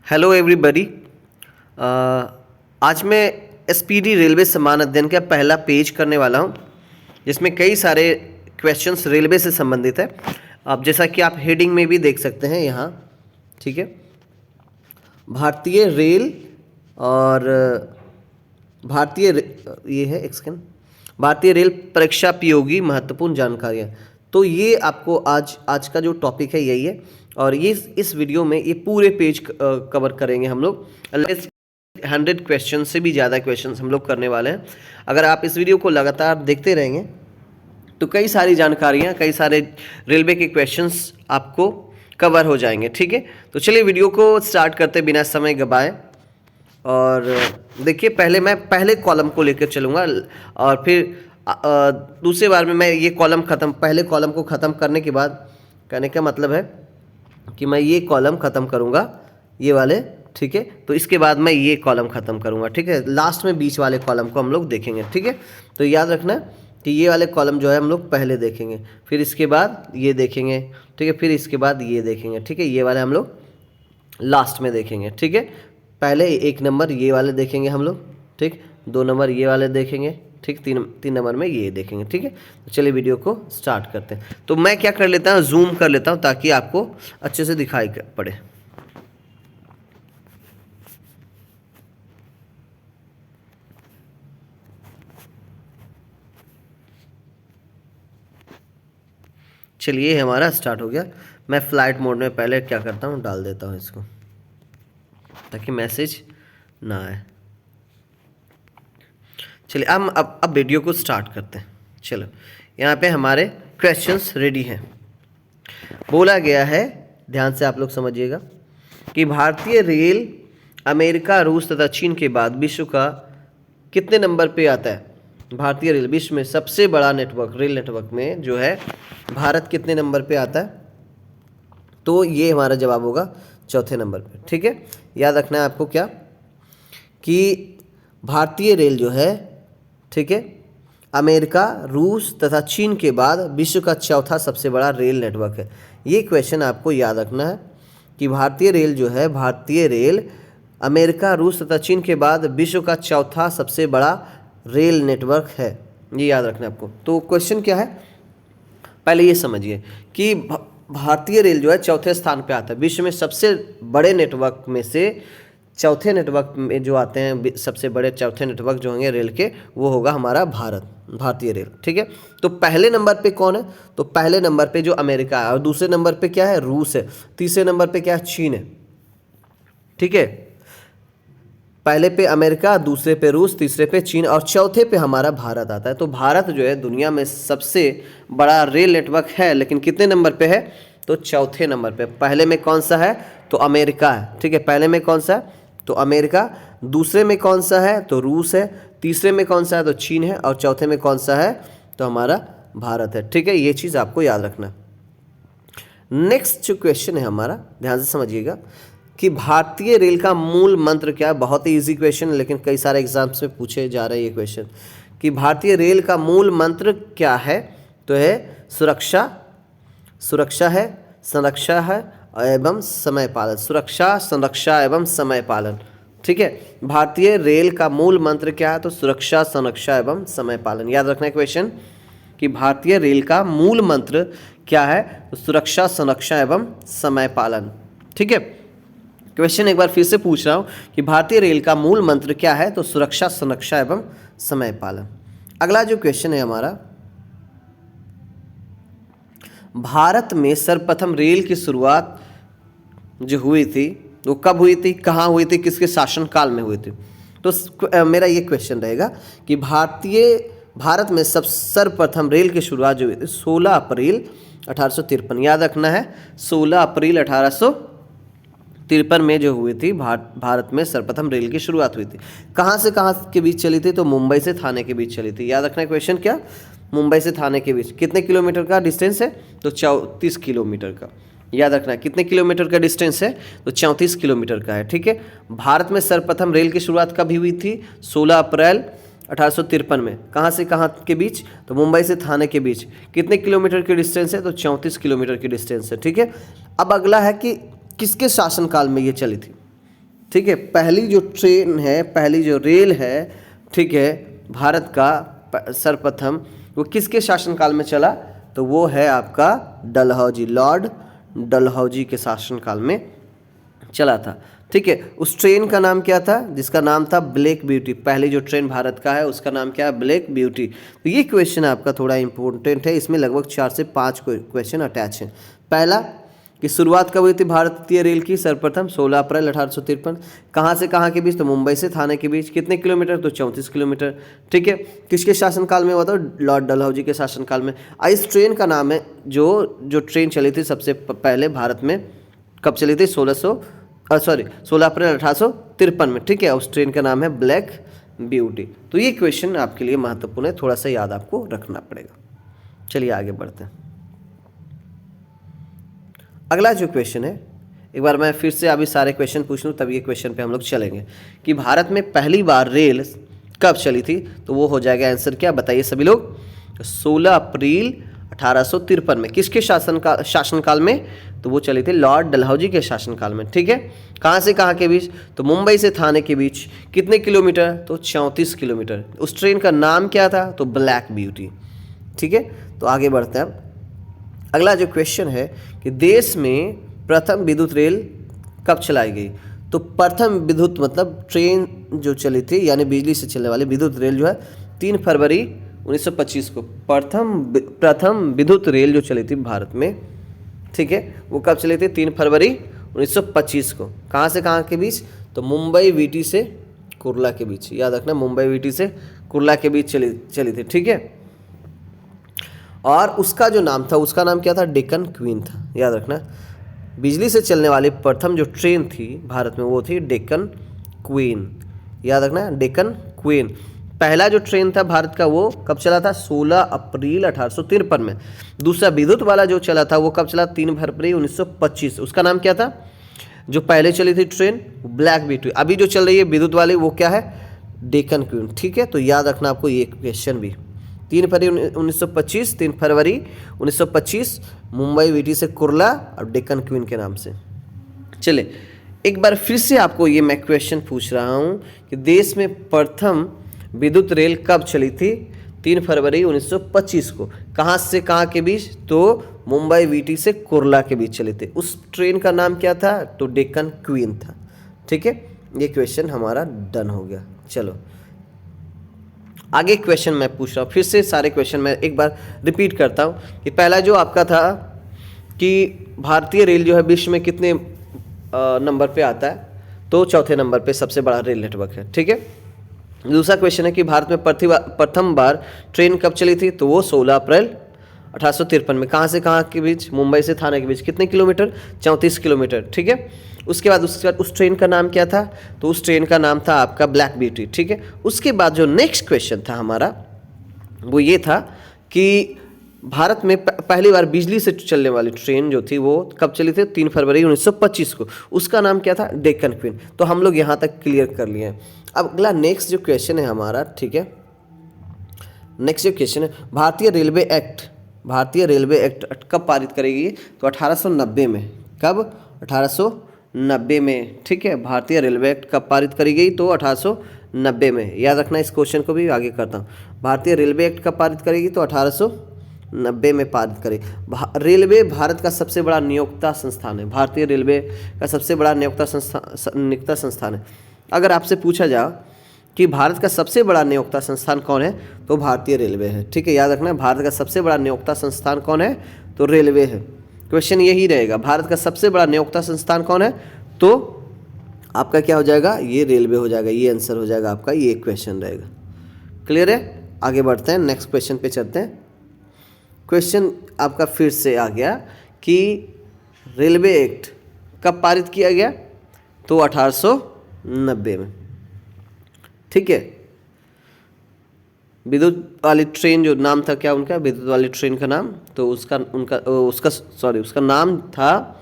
Hello everybody. आज मैं SPD railway समान अध्ययन का पहला पेज करने वाला हूं, जिसमें कई सारे क्वेश्चंस रेलवे से संबंधित है। अब जैसा कि आप हेडिंग में भी देख सकते हैं यहाँ, ठीक है, भारतीय रेल और ये है एक्सकेन भारतीय रेल परीक्षा उपयोगी महत्वपूर्ण जानकारियाँ। तो ये आपको आज का जो टॉपिक है यही है, और ये इस वीडियो में ये पूरे पेज कवर करेंगे हम लोग। 100 क्वेश्चन से भी ज़्यादा क्वेश्चन हम लोग करने वाले हैं। अगर आप इस वीडियो को लगातार देखते रहेंगे तो कई सारी जानकारियाँ, कई सारे रेलवे के क्वेश्चंस आपको कवर हो जाएंगे, ठीक है। तो चलिए वीडियो को स्टार्ट करते बिना समय गवाए। और देखिए, पहले मैं पहले कॉलम को लेकर चलूँगा और फिर दूसरे बार में मैं ये पहले कॉलम को ख़त्म करने के बाद, कहने का मतलब है कि मैं ये कॉलम ख़त्म करूँगा, ये वाले, ठीक है। तो इसके बाद मैं ये कॉलम ख़त्म करूँगा, ठीक है। लास्ट में बीच वाले कॉलम को हम लोग देखेंगे, ठीक है। तो याद रखना कि ये वाले कॉलम जो है हम लोग पहले देखेंगे, फिर इसके बाद ये देखेंगे, ठीक है, फिर इसके बाद ये देखेंगे, ठीक है। ये वाले हम लोग लास्ट में देखेंगे, ठीक है। पहले 1 नंबर ये वाले देखेंगे हम लोग, ठीक, 2 नंबर ये वाले देखेंगे, ठीक, 3 नंबर में ये देखेंगे, ठीक है। तो चलिए वीडियो को स्टार्ट करते हैं। तो मैं क्या कर लेता हूँ, जूम कर लेता हूँ ताकि आपको अच्छे से दिखाई पड़े। चलिए हमारा स्टार्ट हो गया। मैं फ्लाइट मोड में पहले क्या करता हूँ, डाल देता हूँ इसको ताकि मैसेज ना आए। चलिए अब वीडियो को स्टार्ट करते हैं। चलो, यहाँ पे हमारे क्वेश्चंस रेडी हैं। बोला गया है, ध्यान से आप लोग समझिएगा, कि भारतीय रेल अमेरिका, रूस तथा चीन के बाद विश्व का कितने नंबर पे आता है। भारतीय रेल विश्व में सबसे बड़ा नेटवर्क, रेल नेटवर्क में जो है भारत कितने नंबर पे आता है। तो ये हमारा जवाब होगा चौथे नंबर पे, ठीक है। याद रखना है आपको क्या, कि भारतीय रेल जो है, ठीक है, अमेरिका, रूस तथा चीन के बाद विश्व का चौथा सबसे बड़ा रेल नेटवर्क है। ये क्वेश्चन आपको याद रखना है कि भारतीय रेल जो है, भारतीय रेल अमेरिका, रूस तथा चीन के बाद विश्व का चौथा सबसे बड़ा रेल नेटवर्क है। ये याद रखना है आपको। तो क्वेश्चन क्या है, पहले ये समझिए कि भारतीय रेल जो है चौथे स्थान पे आता है। विश्व में सबसे बड़े नेटवर्क में से चौथे नेटवर्क में जो आते हैं, सबसे बड़े चौथे नेटवर्क जो होंगे रेल के, वो होगा हमारा भारतीय रेल, ठीक है। तो पहले नंबर पे कौन है, तो पहले नंबर पे जो अमेरिका है, और दूसरे नंबर पे क्या है, रूस है, तीसरे नंबर पे क्या है, चीन है, ठीक है। पहले पे अमेरिका, दूसरे पे रूस, तीसरे पे चीन, और चौथे पे हमारा भारत आता है। तो भारत जो है दुनिया में सबसे बड़ा रेल नेटवर्क है, लेकिन कितने नंबर पे है, तो चौथे नंबर पे। पहले में कौन सा है, तो अमेरिका है, ठीक है। पहले में कौन सा है, तो अमेरिका, दूसरे में कौन सा है, तो रूस है, तीसरे में कौन सा है, तो चीन है, और चौथे में कौन सा है, तो हमारा भारत है, ठीक है। ये चीज़ आपको याद रखना। नेक्स्ट जो क्वेश्चन है हमारा, ध्यान से समझिएगा, कि भारतीय रेल का मूल मंत्र क्या है। बहुत ही इजी क्वेश्चन, लेकिन कई सारे एग्जाम्स में पूछे जा रहे हैं ये क्वेश्चन, कि भारतीय रेल का मूल मंत्र क्या है। तो है सुरक्षा, सुरक्षा है, संरक्षा है एवं समय पालन। सुरक्षा, संरक्षा एवं समय पालन, ठीक है। भारतीय रेल का मूल मंत्र क्या है, तो सुरक्षा, संरक्षा एवं समय पालन। याद रखना है क्वेश्चन, कि भारतीय रेल का मूल मंत्र क्या है, तो सुरक्षा, संरक्षा एवं समय पालन, ठीक है। क्वेश्चन एक बार फिर से पूछ रहा हूँ कि भारतीय रेल का मूल मंत्र क्या है, तो सुरक्षा, संरक्षा एवं समय पालन। अगला जो क्वेश्चन है हमारा, भारत में सर्वप्रथम रेल की शुरुआत जो हुई थी वो कब हुई थी, कहाँ हुई थी, किसके शासनकाल में हुई थी। तो मेरा ये क्वेश्चन रहेगा कि भारत में सर्वप्रथम रेल की शुरुआत जो हुई थी 16 अप्रैल 1853। याद रखना है, 16 अप्रैल 1853 में जो हुई थी भारत में सर्वप्रथम रेल की शुरुआत हुई थी। कहाँ से कहाँ के बीच चली थी, तो मुंबई से थाने के बीच चली थी। याद रखना है क्वेश्चन क्या, मुंबई से थाने के बीच कितने किलोमीटर का डिस्टेंस है, तो 34 किलोमीटर का। याद रखना कितने किलोमीटर का डिस्टेंस है, तो 34 किलोमीटर का है, ठीक है। भारत में सर्वप्रथम रेल की शुरुआत कब हुई थी, 16 अप्रैल 1853 में। कहाँ से कहाँ के बीच, तो मुंबई से थाने के बीच। कितने किलोमीटर की डिस्टेंस है, तो 34 किलोमीटर की डिस्टेंस है, ठीक है। अब अगला है कि किसके शासनकाल में ये चली थी। ठीक है, पहली जो ट्रेन है, पहली जो रेल है, ठीक है, भारत का सर्वप्रथम वो किसके शासनकाल में चला? तो वो है आपका डलहौजी, लॉर्ड डलहौजी के शासनकाल में चला था। ठीक है, उस ट्रेन का नाम क्या था? जिसका नाम था ब्लैक ब्यूटी। पहली जो ट्रेन भारत का है उसका नाम क्या है? Black beauty. तो ये क्वेश्चन आपका थोड़ा इंपॉर्टेंट है, इसमें लगभग 4 से 5 क्वेश्चन अटैच हैं। पहला कि शुरुआत कब हुई थी भारतीय रेल की? सर्वप्रथम 16 अप्रैल 1853। कहाँ से कहाँ के बीच? तो मुंबई से थाने के बीच। कितने किलोमीटर? तो 34 किलोमीटर। ठीक है, किसके शासनकाल में हुआ था? लॉर्ड डलहौजी के शासनकाल में। इस ट्रेन का नाम है, जो ट्रेन चली थी सबसे पहले भारत में, कब चली थी? 16 अप्रैल 1853 में। ठीक है, उस ट्रेन का नाम है ब्लैक ब्यूटी। तो ये क्वेश्चन आपके लिए महत्वपूर्ण है, थोड़ा सा याद आपको रखना पड़ेगा। चलिए आगे बढ़ते हैं। अगला जो क्वेश्चन है, एक बार मैं फिर से अभी सारे क्वेश्चन पूछ लूँ तब ये क्वेश्चन पे हम लोग चलेंगे कि भारत में पहली बार रेल कब चली थी? तो वो हो जाएगा आंसर क्या? बताइए सभी लोग। 16 अप्रैल 1853 में। किसके शासनकाल में? तो वो चली थी लॉर्ड डलहौजी के शासनकाल में। ठीक है, कहाँ से कहाँ के बीच? तो मुंबई से थाने के बीच। कितने किलोमीटर? तो 34 किलोमीटर। उस ट्रेन का नाम क्या था? तो ब्लैक ब्यूटी। ठीक है, तो आगे बढ़ते हैं। अगला जो क्वेश्चन है कि देश में प्रथम विद्युत रेल कब चलाई गई? तो प्रथम विद्युत मतलब ट्रेन जो चली थी, यानी बिजली से चलने वाली विद्युत रेल जो है 3 फरवरी 1925 को प्रथम विद्युत रेल जो चली थी भारत में, ठीक है, वो कब चली थी? 3 फरवरी 1925 को। कहाँ से कहाँ के बीच? तो मुंबई वीटी से कुर्ला के बीच। याद रखना, मुंबई वीटी से कुर्ला के बीच चली थी। ठीक है, और उसका जो नाम था, उसका नाम क्या था? डेक्कन क्वीन था। याद रखना, बिजली से चलने वाली प्रथम जो ट्रेन थी भारत में वो थी डेक्कन क्वीन। याद रखना, डेक्कन क्वीन। पहला जो ट्रेन था भारत का वो कब चला था? 16 अप्रैल 1853 में। दूसरा विद्युत वाला जो चला था वो कब चला? 3 फरवरी 1925। उसका नाम क्या था? जो पहले चली थी ट्रेन ब्लैक ब्यूटी। अभी जो चल रही है विद्युत वाली वो क्या है? डेक्कन क्वीन। ठीक है, तो याद रखना आपको ये क्वेश्चन भी। 3 फरवरी 1925 मुंबई वीटी से कुर्ला और डेक्कन क्वीन के नाम से। चले एक बार फिर से आपको ये मैं क्वेश्चन पूछ रहा हूँ कि देश में प्रथम विद्युत रेल कब चली थी? 3 फरवरी 1925 को। कहाँ से कहाँ के बीच? तो मुंबई वीटी से कुर्ला के बीच चले थे। उस ट्रेन का नाम क्या था? तो डेक्कन क्वीन था। ठीक है, ये क्वेश्चन हमारा डन हो गया। चलो आगे क्वेश्चन मैं पूछ रहा हूँ, फिर से सारे क्वेश्चन मैं एक बार रिपीट करता हूँ कि पहला जो आपका था कि भारतीय रेल जो है विश्व में कितने नंबर पे आता है? तो चौथे नंबर पे सबसे बड़ा रेल नेटवर्क है। ठीक है, दूसरा क्वेश्चन है कि भारत में प्रथम बार ट्रेन कब चली थी? तो वो 16 अप्रैल 1853 में। कहाँ से कहाँ के बीच? मुंबई से थाने के बीच। कितने किलोमीटर? 34 किलोमीटर। ठीक है, उसके बाद उस ट्रेन का नाम क्या था? तो उस ट्रेन का नाम था आपका ब्लैक ब्यूटी। ठीक है, उसके बाद जो नेक्स्ट क्वेश्चन था हमारा वो ये था कि भारत में पहली बार बिजली से चलने वाली ट्रेन जो थी वो कब चली थी? 3 फरवरी 1925 को। उसका नाम क्या था? डेक्कन क्वीन। तो हम लोग यहाँ तक क्लियर कर लिए हैं। अब अगला नेक्स्ट जो क्वेश्चन है हमारा, ठीक है, नेक्स्ट जो क्वेश्चन है भारतीय रेलवे एक्ट कब पारित करेगी? तो 1890 में। कब? 1890 में। ठीक है, भारतीय रेलवे एक्ट कब पारित करी गई? तो 1890 में। याद रखना, इस क्वेश्चन को भी आगे करता हूँ। भारतीय रेलवे एक्ट कब पारित करेगी? तो 1890 में पारित करेगी। रेलवे भारत का सबसे बड़ा नियोक्ता संस्थान है। भारतीय रेलवे का सबसे बड़ा नियोक्ता संस्थान है। अगर आपसे पूछा जाए कि भारत का सबसे बड़ा नियोक्ता संस्थान कौन है? तो भारतीय रेलवे है। ठीक है, याद रखना, भारत का सबसे बड़ा नियोक्ता संस्थान कौन है? तो रेलवे है। क्वेश्चन यही रहेगा, भारत का सबसे बड़ा नियोक्ता संस्थान कौन है? तो आपका क्या हो जाएगा? ये रेलवे हो जाएगा। ये आंसर हो जाएगा आपका, ये क्वेश्चन रहेगा। क्लियर है? आगे बढ़ते हैं, नेक्स्ट क्वेश्चन पे चलते हैं। क्वेश्चन आपका फिर से आ गया कि रेलवे एक्ट कब पारित किया गया? तो 1890 में। ठीक है, विद्युत वाली ट्रेन जो नाम था क्या उनका? विद्युत वाली ट्रेन का नाम, तो उसका नाम था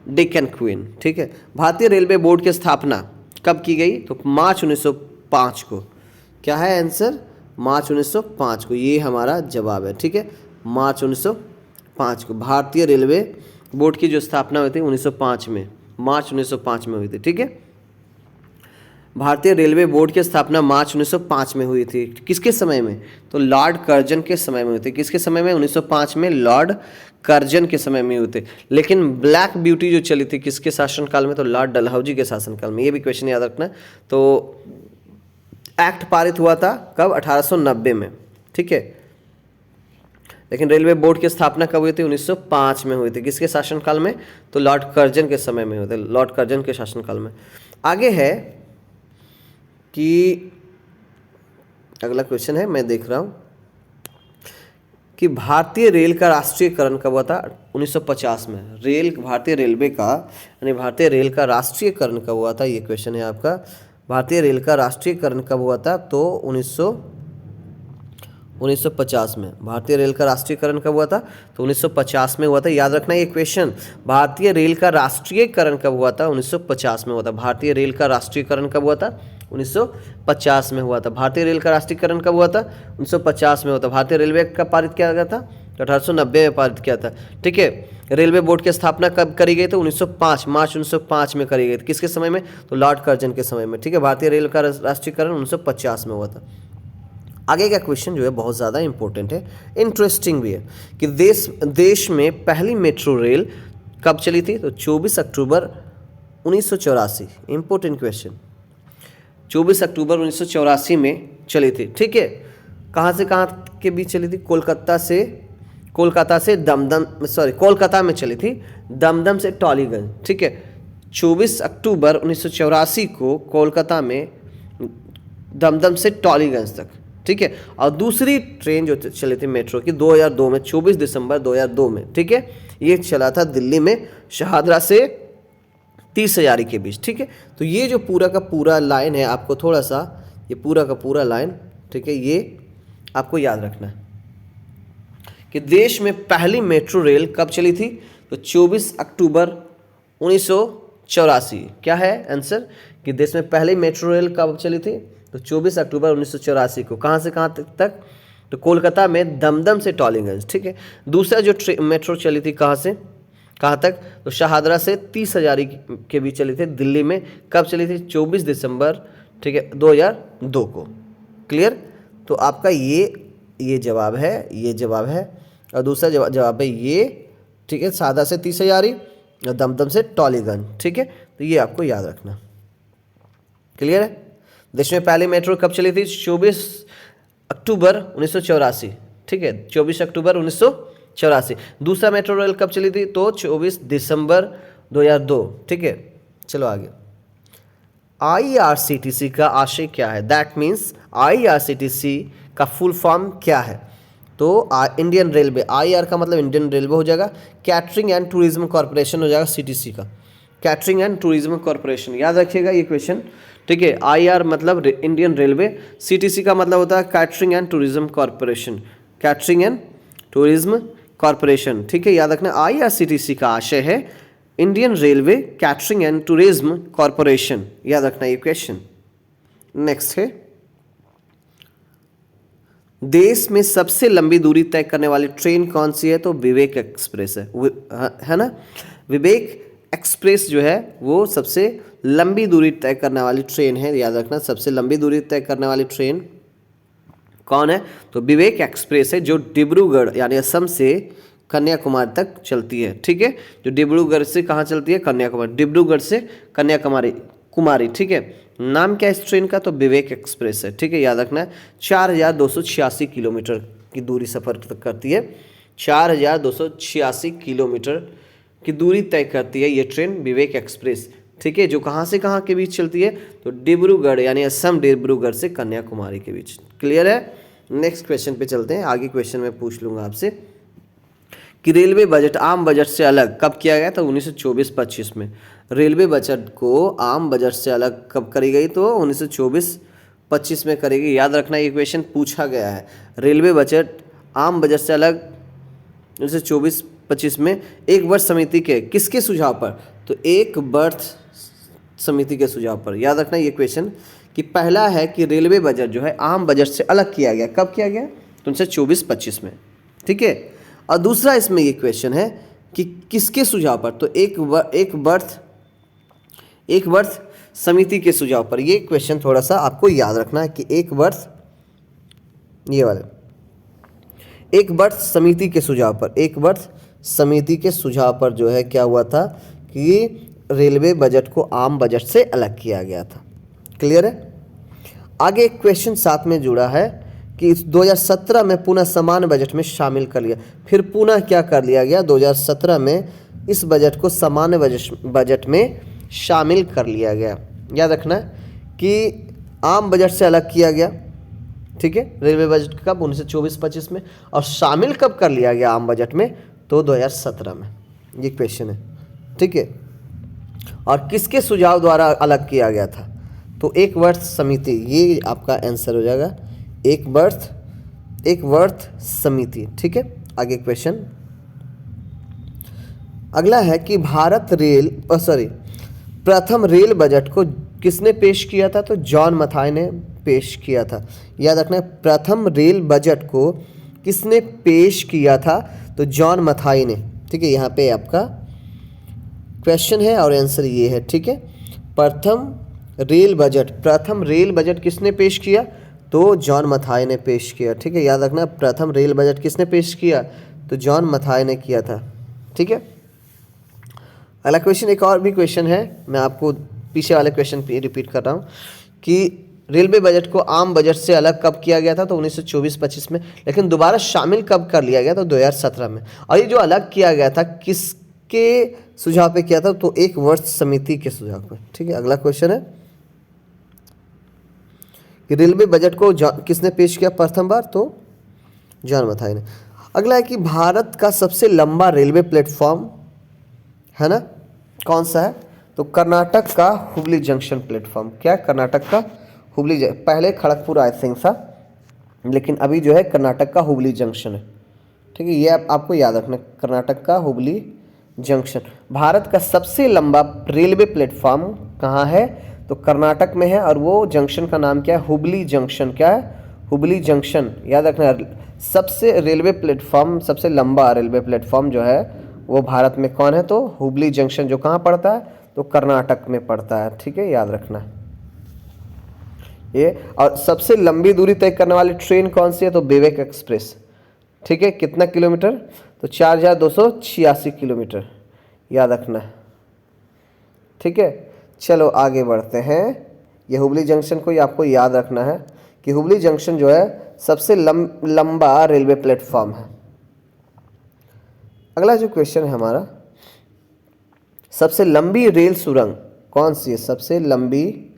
डेक्कन क्वीन। ठीक है, भारतीय रेलवे बोर्ड की स्थापना कब की गई? तो मार्च 1905 को। क्या है आंसर? मार्च 1905 को। ये हमारा जवाब है। ठीक है, मार्च 1905 को भारतीय रेलवे बोर्ड की जो स्थापना हुई थी 1905 में, मार्च 1905 में हुई थी। ठीक है, भारतीय रेलवे बोर्ड की स्थापना मार्च 1905 में हुई थी। किसके समय में? तो लॉर्ड कर्जन के समय में हुई थी। किसके समय में? 1905 में लॉर्ड कर्जन के समय में हुए थे। लेकिन ब्लैक ब्यूटी जो चली थी किसके शासनकाल में? तो लॉर्ड डलहौजी के शासनकाल में। ये भी क्वेश्चन याद रखना। तो एक्ट पारित हुआ था कब? 1890 में, ठीक है। लेकिन रेलवे बोर्ड की स्थापना कब हुई थी? 1905 में हुई थी। किसके शासनकाल में? तो लॉर्ड कर्जन के समय में हुए थे, लॉर्ड कर्जन के शासनकाल में। आगे है कि अगला क्वेश्चन है, मैं देख रहा हूँ कि भारतीय रेल का राष्ट्रीयकरण कब हुआ था? 1950 में। भारतीय रेलवे का यानी भारतीय रेल का राष्ट्रीयकरण कब हुआ था? ये क्वेश्चन है आपका। भारतीय रेल का राष्ट्रीयकरण कब हुआ था? तो 1950 में। भारतीय रेल का राष्ट्रीयकरण कब हुआ था? तो 1950 में हुआ था। याद रखना ये क्वेश्चन। भारतीय रेल का राष्ट्रीयकरण कब हुआ था? 1950 में हुआ था। भारतीय रेल का राष्ट्रीयकरण कब हुआ था? 1950 में हुआ था। भारतीय रेल का राष्ट्रीयकरण कब हुआ था? 1950 में हुआ था। भारतीय रेलवे कब पारित किया गया था? तो 1890 में पारित किया था, ठीक है। रेलवे बोर्ड की स्थापना कब करी गई? तो 1905 मार्च 1905 में करी गई थी। किसके समय में? तो लॉर्ड कर्जन के समय में, ठीक है। भारतीय रेल का राष्ट्रीयकरण 1950 में हुआ था। आगे का क्वेश्चन जो है बहुत ज़्यादा इंपॉर्टेंट है, इंटरेस्टिंग भी है कि देश में पहली मेट्रो रेल कब चली थी? तो 24 अक्टूबर 1984। Important question. 24 अक्टूबर 1984 में चली थी, ठीक है। कहाँ से कहाँ के बीच चली थी? कोलकाता में चली थी, दमदम से टॉलीगंज, ठीक है। 24 अक्टूबर 1984 को कोलकाता में दमदम से टॉलीगंज तक, ठीक है। और दूसरी ट्रेन जो चली थी मेट्रो की 2002 में, 24 दिसंबर 2002 में, ठीक है। ये चला था दिल्ली में शहादरा से 30 हजारी के बीच, ठीक है। तो ये जो पूरा का पूरा लाइन है आपको थोड़ा सा, ये पूरा का पूरा लाइन, ठीक है, ये आपको याद रखना है कि देश में पहली मेट्रो रेल कब चली थी? तो 24 अक्टूबर 1984। क्या है आंसर? कि देश में पहली मेट्रो रेल कब चली थी? तो 24 अक्टूबर 1984 को। कहाँ से कहाँ तक? तो कोलकाता में दमदम से टॉलीगंज, ठीक है। दूसरा जो मेट्रो चली थी कहाँ से कहाँ तक? तो शहादरा से 30 हजारी के बीच चली थी दिल्ली में। कब चली थी? 24 दिसंबर, ठीक है, 2002 को। क्लियर? तो आपका ये जवाब है और दूसरा जवाब है ये, ठीक है, शहादरा से 30 हजारी और दमदम से टॉलीगंज, ठीक है। तो ये आपको याद रखना। क्लियर है? देश में पहली मेट्रो कब चली थी? 24 अक्टूबर 1984, ठीक है, 24 अक्टूबर 1984। दूसरा मेट्रो रेल कब चली थी? तो 24 दिसंबर 2002, ठीक है। चलो आगे। IRCTC का आशय क्या है? दैट मीन्स IRCTC का फुल फॉर्म क्या है? तो इंडियन रेलवे, IR का मतलब इंडियन रेलवे हो जाएगा, कैटरिंग एंड टूरिज्म कॉरपोरेशन हो जाएगा CTC का, कैटरिंग एंड टूरिज्म कॉरपोरेशन। याद रखिएगा ये क्वेश्चन, ठीक है। IR मतलब इंडियन रेलवे, CTC का मतलब होता है catering and tourism corporation, catering and tourism corporation, ठीक है। याद रखना IRCTC का आशय है Indian railway catering and tourism corporation. याद रखना ये क्वेश्चन। नेक्स्ट है, देश में सबसे लंबी दूरी तय करने वाली ट्रेन कौन सी है? तो विवेक एक्सप्रेस है ना। विवेक एक्सप्रेस जो है वो सबसे लंबी दूरी तय करने वाली ट्रेन है। याद रखना सबसे लंबी दूरी तय करने वाली ट्रेन कौन है? तो विवेक एक्सप्रेस है, जो डिब्रूगढ़ यानी असम से कन्याकुमारी तक चलती है, ठीक है। जो डिब्रूगढ़ से कहाँ चलती है? कन्याकुमारी, डिब्रूगढ़ से कन्याकुमारी, ठीक है। नाम क्या है इस ट्रेन का? तो विवेक एक्सप्रेस है, ठीक है। याद रखना है 4286 किलोमीटर की दूरी सफ़र करती है। 4286 किलोमीटर की दूरी तय करती है ये ट्रेन विवेक एक्सप्रेस, ठीक है। जो कहाँ से कहाँ के बीच चलती है? तो डिब्रूगढ़ यानी असम डिब्रूगढ़ से कन्याकुमारी के बीच। क्लियर है? नेक्स्ट क्वेश्चन पे चलते हैं। आगे क्वेश्चन में पूछ लूँगा आपसे कि रेलवे बजट आम बजट से अलग कब किया गया? तो 1924-25 में। रेलवे बजट को आम बजट से अलग कब करी गई? तो 1924-25 में करी गई। याद रखना ये क्वेश्चन पूछा गया है। रेलवे बजट आम बजट से अलग 1924-25 में एक वर्ष समिति के किसके सुझाव पर? तो एक वर्ष समिति के सुझाव पर। याद रखना ये क्वेश्चन कि पहला है कि रेलवे बजट जो है आम बजट से अलग किया गया। कब किया गया? तो 1924-25 में, ठीक है। और दूसरा इसमें ये क्वेश्चन है कि किसके सुझाव पर? तो एक वर्ष समिति के सुझाव पर। ये क्वेश्चन थोड़ा सा आपको याद रखना है कि एक वर्ष, ये वाले, एक वर्ष समिति के सुझाव पर, एक वर्ष समिति के सुझाव पर जो है क्या हुआ था कि रेलवे बजट को आम बजट से अलग किया गया था। क्लियर है। आगे एक क्वेश्चन साथ में जुड़ा है कि 2017 में पुनः सामान्य बजट में शामिल कर लिया। फिर पुनः क्या कर लिया गया, 2017 में इस बजट को सामान्य बजट में शामिल कर लिया गया। याद रखना है कि आम बजट से अलग किया गया, ठीक है, रेलवे बजट कब 1924-25 में, और शामिल कब कर लिया गया आम बजट में, तो 2017 में। ये क्वेश्चन है, ठीक है। और किसके सुझाव द्वारा अलग किया गया था, तो एक वर्ष समिति, ये आपका आंसर हो जाएगा, एक वर्ष समिति, ठीक है। आगे क्वेश्चन अगला है कि प्रथम रेल बजट को किसने पेश किया था, तो जॉन मथाई ने पेश किया था। याद रखना है, प्रथम रेल बजट को किसने पेश किया था, तो जॉन मथाई ने, ठीक है। यहाँ पे आपका क्वेश्चन है और आंसर ये है, ठीक है। प्रथम रेल बजट किसने पेश किया, तो जॉन मथाई ने पेश किया, ठीक है। याद रखना, प्रथम रेल बजट किसने पेश किया, तो जॉन मथाई ने किया था, ठीक है। अगला क्वेश्चन, एक और भी क्वेश्चन है, मैं आपको पीछे वाले क्वेश्चन पे रिपीट कर रहा हूँ कि रेलवे बजट को आम बजट से अलग कब किया गया था, तो 1924-25 में, लेकिन दोबारा शामिल कब कर लिया गया, तो 2017 में। और ये जो अलग किया गया था किसके सुझाव पे किया था, तो एक वर्ष समिति के सुझाव पे, ठीक है। अगला क्वेश्चन है कि रेलवे बजट को किसने पेश किया प्रथम बार, तो जॉन मथाई ने। अगला है कि भारत का सबसे लंबा रेलवे प्लेटफॉर्म है ना, कौन सा है, तो कर्नाटक का हुबली जंक्शन प्लेटफॉर्म। क्या, कर्नाटक का हुबली, पहले खड़गपुर आई थिंक था, लेकिन अभी जो है कर्नाटक का हुबली जंक्शन है, ठीक है। ये आपको याद रखना, कर्नाटक का हुबली जंक्शन। भारत का सबसे लंबा रेलवे प्लेटफॉर्म कहाँ है, तो कर्नाटक में है, और वो जंक्शन का नाम क्या है, हुबली जंक्शन। क्या है, हुबली जंक्शन। याद रखना, सबसे लंबा रेलवे प्लेटफॉर्म जो है वो भारत में कौन है, तो हुबली जंक्शन, जो कहाँ पड़ता है, तो कर्नाटक में पड़ता है, ठीक है। याद रखना ये। और सबसे लंबी दूरी तय करने वाली ट्रेन कौन सी है, तो विवेक एक्सप्रेस, ठीक है। कितना किलोमीटर, तो 4286 किलोमीटर। याद रखना, ठीक है। चलो आगे बढ़ते हैं। ये हुबली जंक्शन को आपको याद रखना है कि हुबली जंक्शन जो है सबसे लंबा रेलवे प्लेटफॉर्म है। अगला जो क्वेश्चन है हमारा, सबसे लंबी रेल सुरंग कौन सी है, सबसे लंबी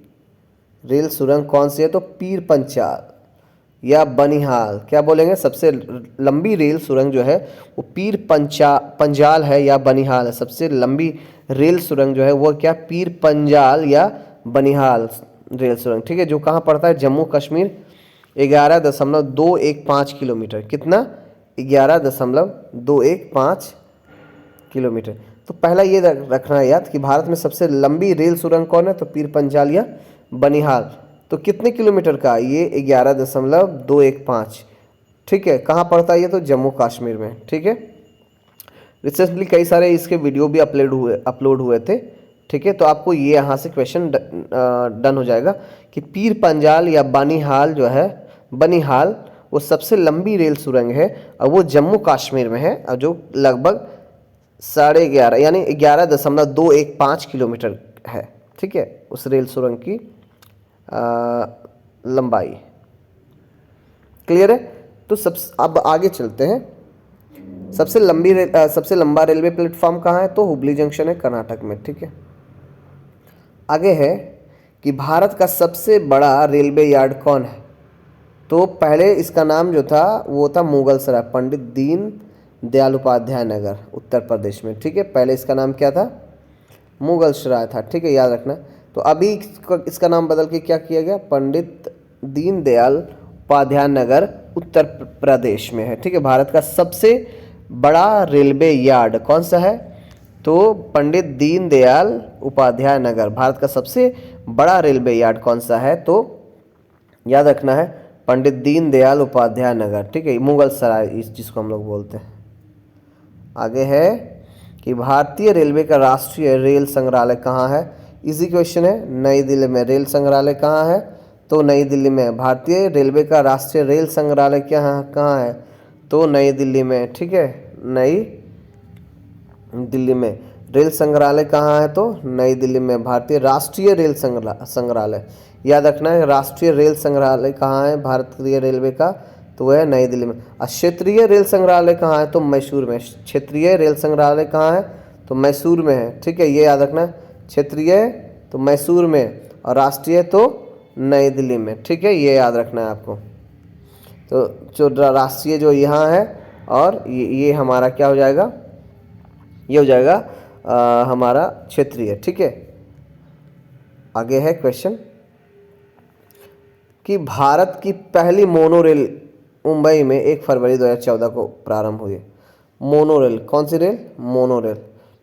रेल सुरंग कौन सी है, तो पीर पंचाल या बनिहाल। क्या बोलेंगे, सबसे लंबी रेल सुरंग जो है वो पीर पंजाल है या बनिहाल है। सबसे लंबी रेल सुरंग जो है वो क्या, पीर पंजाल या बनिहाल रेल सुरंग, ठीक है। जो कहाँ पड़ता है, जम्मू कश्मीर। 11.215 किलोमीटर। कितना, 11.215 किलोमीटर। तो पहला ये रखना है याद कि भारत में सबसे लंबी रेल सुरंग कौन है, तो पीर पंजाल या बनिहाल। तो कितने किलोमीटर का, ये 11.215, ठीक है। कहाँ पड़ता है ये, तो जम्मू कश्मीर में, ठीक है। रिसेंटली कई सारे इसके वीडियो भी अपलोड हुए थे, ठीक है। तो आपको ये यहाँ से क्वेश्चन डन हो जाएगा कि पीर पंजाल या बनिहाल जो है, बनिहाल वो सबसे लंबी रेल सुरंग है, और वो जम्मू कश्मीर में है, और जो लगभग 11.5 यानी 11.215 किलोमीटर है, ठीक है, उस रेल सुरंग की लंबाई। क्लियर है। तो अब आगे चलते हैं। सबसे लंबा रेलवे प्लेटफॉर्म कहाँ है, तो हुबली जंक्शन है, कर्नाटक में, ठीक है। आगे है कि भारत का सबसे बड़ा रेलवे यार्ड कौन है, तो पहले इसका नाम जो था वो था मुगल सराय, पंडित दीन दयाल उपाध्याय नगर, उत्तर प्रदेश में, ठीक है। पहले इसका नाम क्या था, मुगल सराय था, ठीक है। याद रखना। तो अभी इसका नाम बदल के क्या किया गया, पंडित दीन दयाल उपाध्याय नगर, उत्तर प्रदेश में है, ठीक है। भारत का सबसे बड़ा रेलवे यार्ड कौन सा है, तो पंडित दीन दयाल उपाध्याय नगर। भारत का सबसे बड़ा रेलवे यार्ड कौन सा है, तो याद रखना है पंडित दीन दयाल उपाध्याय नगर, ठीक है। मुगल सराय जिसको हम लोग बोलते हैं। आगे है कि भारतीय रेलवे का राष्ट्रीय रेल संग्रहालय कहाँ है, इजी क्वेश्चन है। नई दिल्ली में रेल संग्रहालय कहाँ है? तो नई दिल्ली में है। भारतीय रेलवे का राष्ट्रीय रेल संग्रहालय कहाँ है? तो नई दिल्ली में, ठीक है, नई दिल्ली में। रेल संग्रहालय कहाँ है? तो नई दिल्ली में। भारतीय राष्ट्रीय रेल संग्रहालय, याद रखना है, राष्ट्रीय रेल संग्रहालय कहाँ है भारतीय रेलवे का? तो वह है नई दिल्ली में। और क्षेत्रीय रेल संग्रहालय कहाँ है? तो मैसूर में। क्षेत्रीय रेल संग्रहालय कहाँ है? तो मैसूर में है, ठीक है, ये याद रखना है। क्षेत्रीय तो मैसूर में और राष्ट्रीय तो नई दिल्ली में, ठीक है, ये याद रखना है आपको। तो जो राष्ट्रीय जो यहाँ है और ये हमारा क्या हो जाएगा? ये हो जाएगा हमारा क्षेत्रीय, ठीक है। आगे है क्वेश्चन कि भारत की पहली मोनोरेल मुंबई में 1 फरवरी 2014 को प्रारंभ हुई। मोनोरेल, कौन सी रेल? मोनोरेल,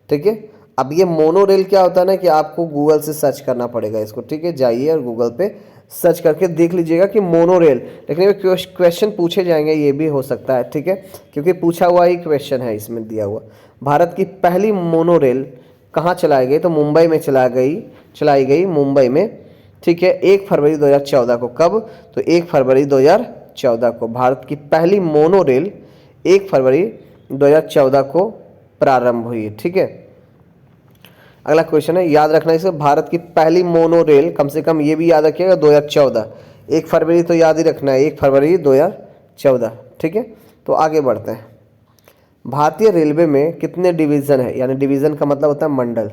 ठीक है। अब ये मोनोरेल क्या होता है ना कि आपको गूगल से सर्च करना पड़ेगा इसको, ठीक है, जाइए और गूगल पे सर्च करके देख लीजिएगा कि मोनोरेल, लेकिन ये क्वेश्चन पूछे जाएंगे, ये भी हो सकता है, ठीक है, क्योंकि पूछा हुआ ही क्वेश्चन है इसमें दिया हुआ। भारत की पहली मोनोरेल कहाँ चलाई गई? तो मुंबई में चलाई गई मुंबई में, ठीक है, 1 फरवरी 2014 को। कब? तो 1 फरवरी 2014 को भारत की पहली मोनोरेल 1 फरवरी 2014 को प्रारंभ हुई, ठीक है। अगला क्वेश्चन है, याद रखना इसे, भारत की पहली मोनोरेल, कम से कम ये भी याद रखिएगा 2014, 1 फरवरी तो याद ही रखना है, 1 फरवरी 2014, ठीक है। तो आगे बढ़ते हैं। भारतीय रेलवे में कितने डिवीज़न है? यानी डिवीज़न का मतलब होता है मंडल,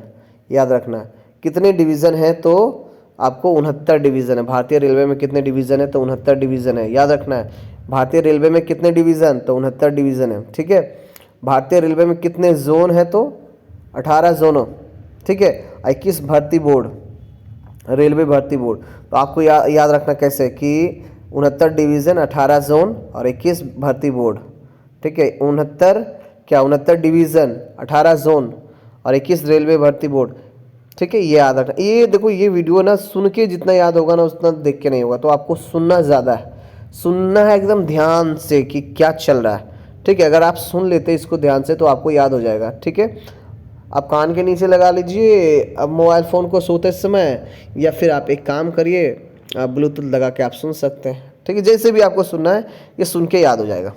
याद रखना है। कितने डिवीज़न है? तो आपको 69 डिवीज़न है। भारतीय रेलवे में कितने डिवीज़न है? तो 69 डिवीज़न है, याद रखना है। भारतीय रेलवे में कितने डिवीज़न? तो 69 डिवीज़न है, ठीक है। भारतीय रेलवे में कितने जोन है? तो 18 जोनों, ठीक है। 21 भर्ती बोर्ड, रेलवे भर्ती बोर्ड। तो आपको याद रखना कैसे कि 69 डिवीज़न, 18 जोन और 21 भर्ती बोर्ड, ठीक है। 69 डिवीज़न, 18 जोन और 21 रेलवे भर्ती बोर्ड, ठीक है, ये याद रखना। ये देखो, ये वीडियो ना सुन के जितना याद होगा ना उतना देख के नहीं होगा, तो आपको सुनना ज़्यादा है, सुनना है एकदम ध्यान से कि क्या चल रहा है, ठीक है। अगर आप सुन लेते इसको ध्यान से तो आपको याद हो जाएगा, ठीक है। आप कान के नीचे लगा लीजिए अब मोबाइल फ़ोन को सोते समय, या फिर आप एक काम करिए, ब्लूटूथ लगा के आप सुन सकते हैं, ठीक है, जैसे भी आपको सुनना है ये सुन के याद हो जाएगा।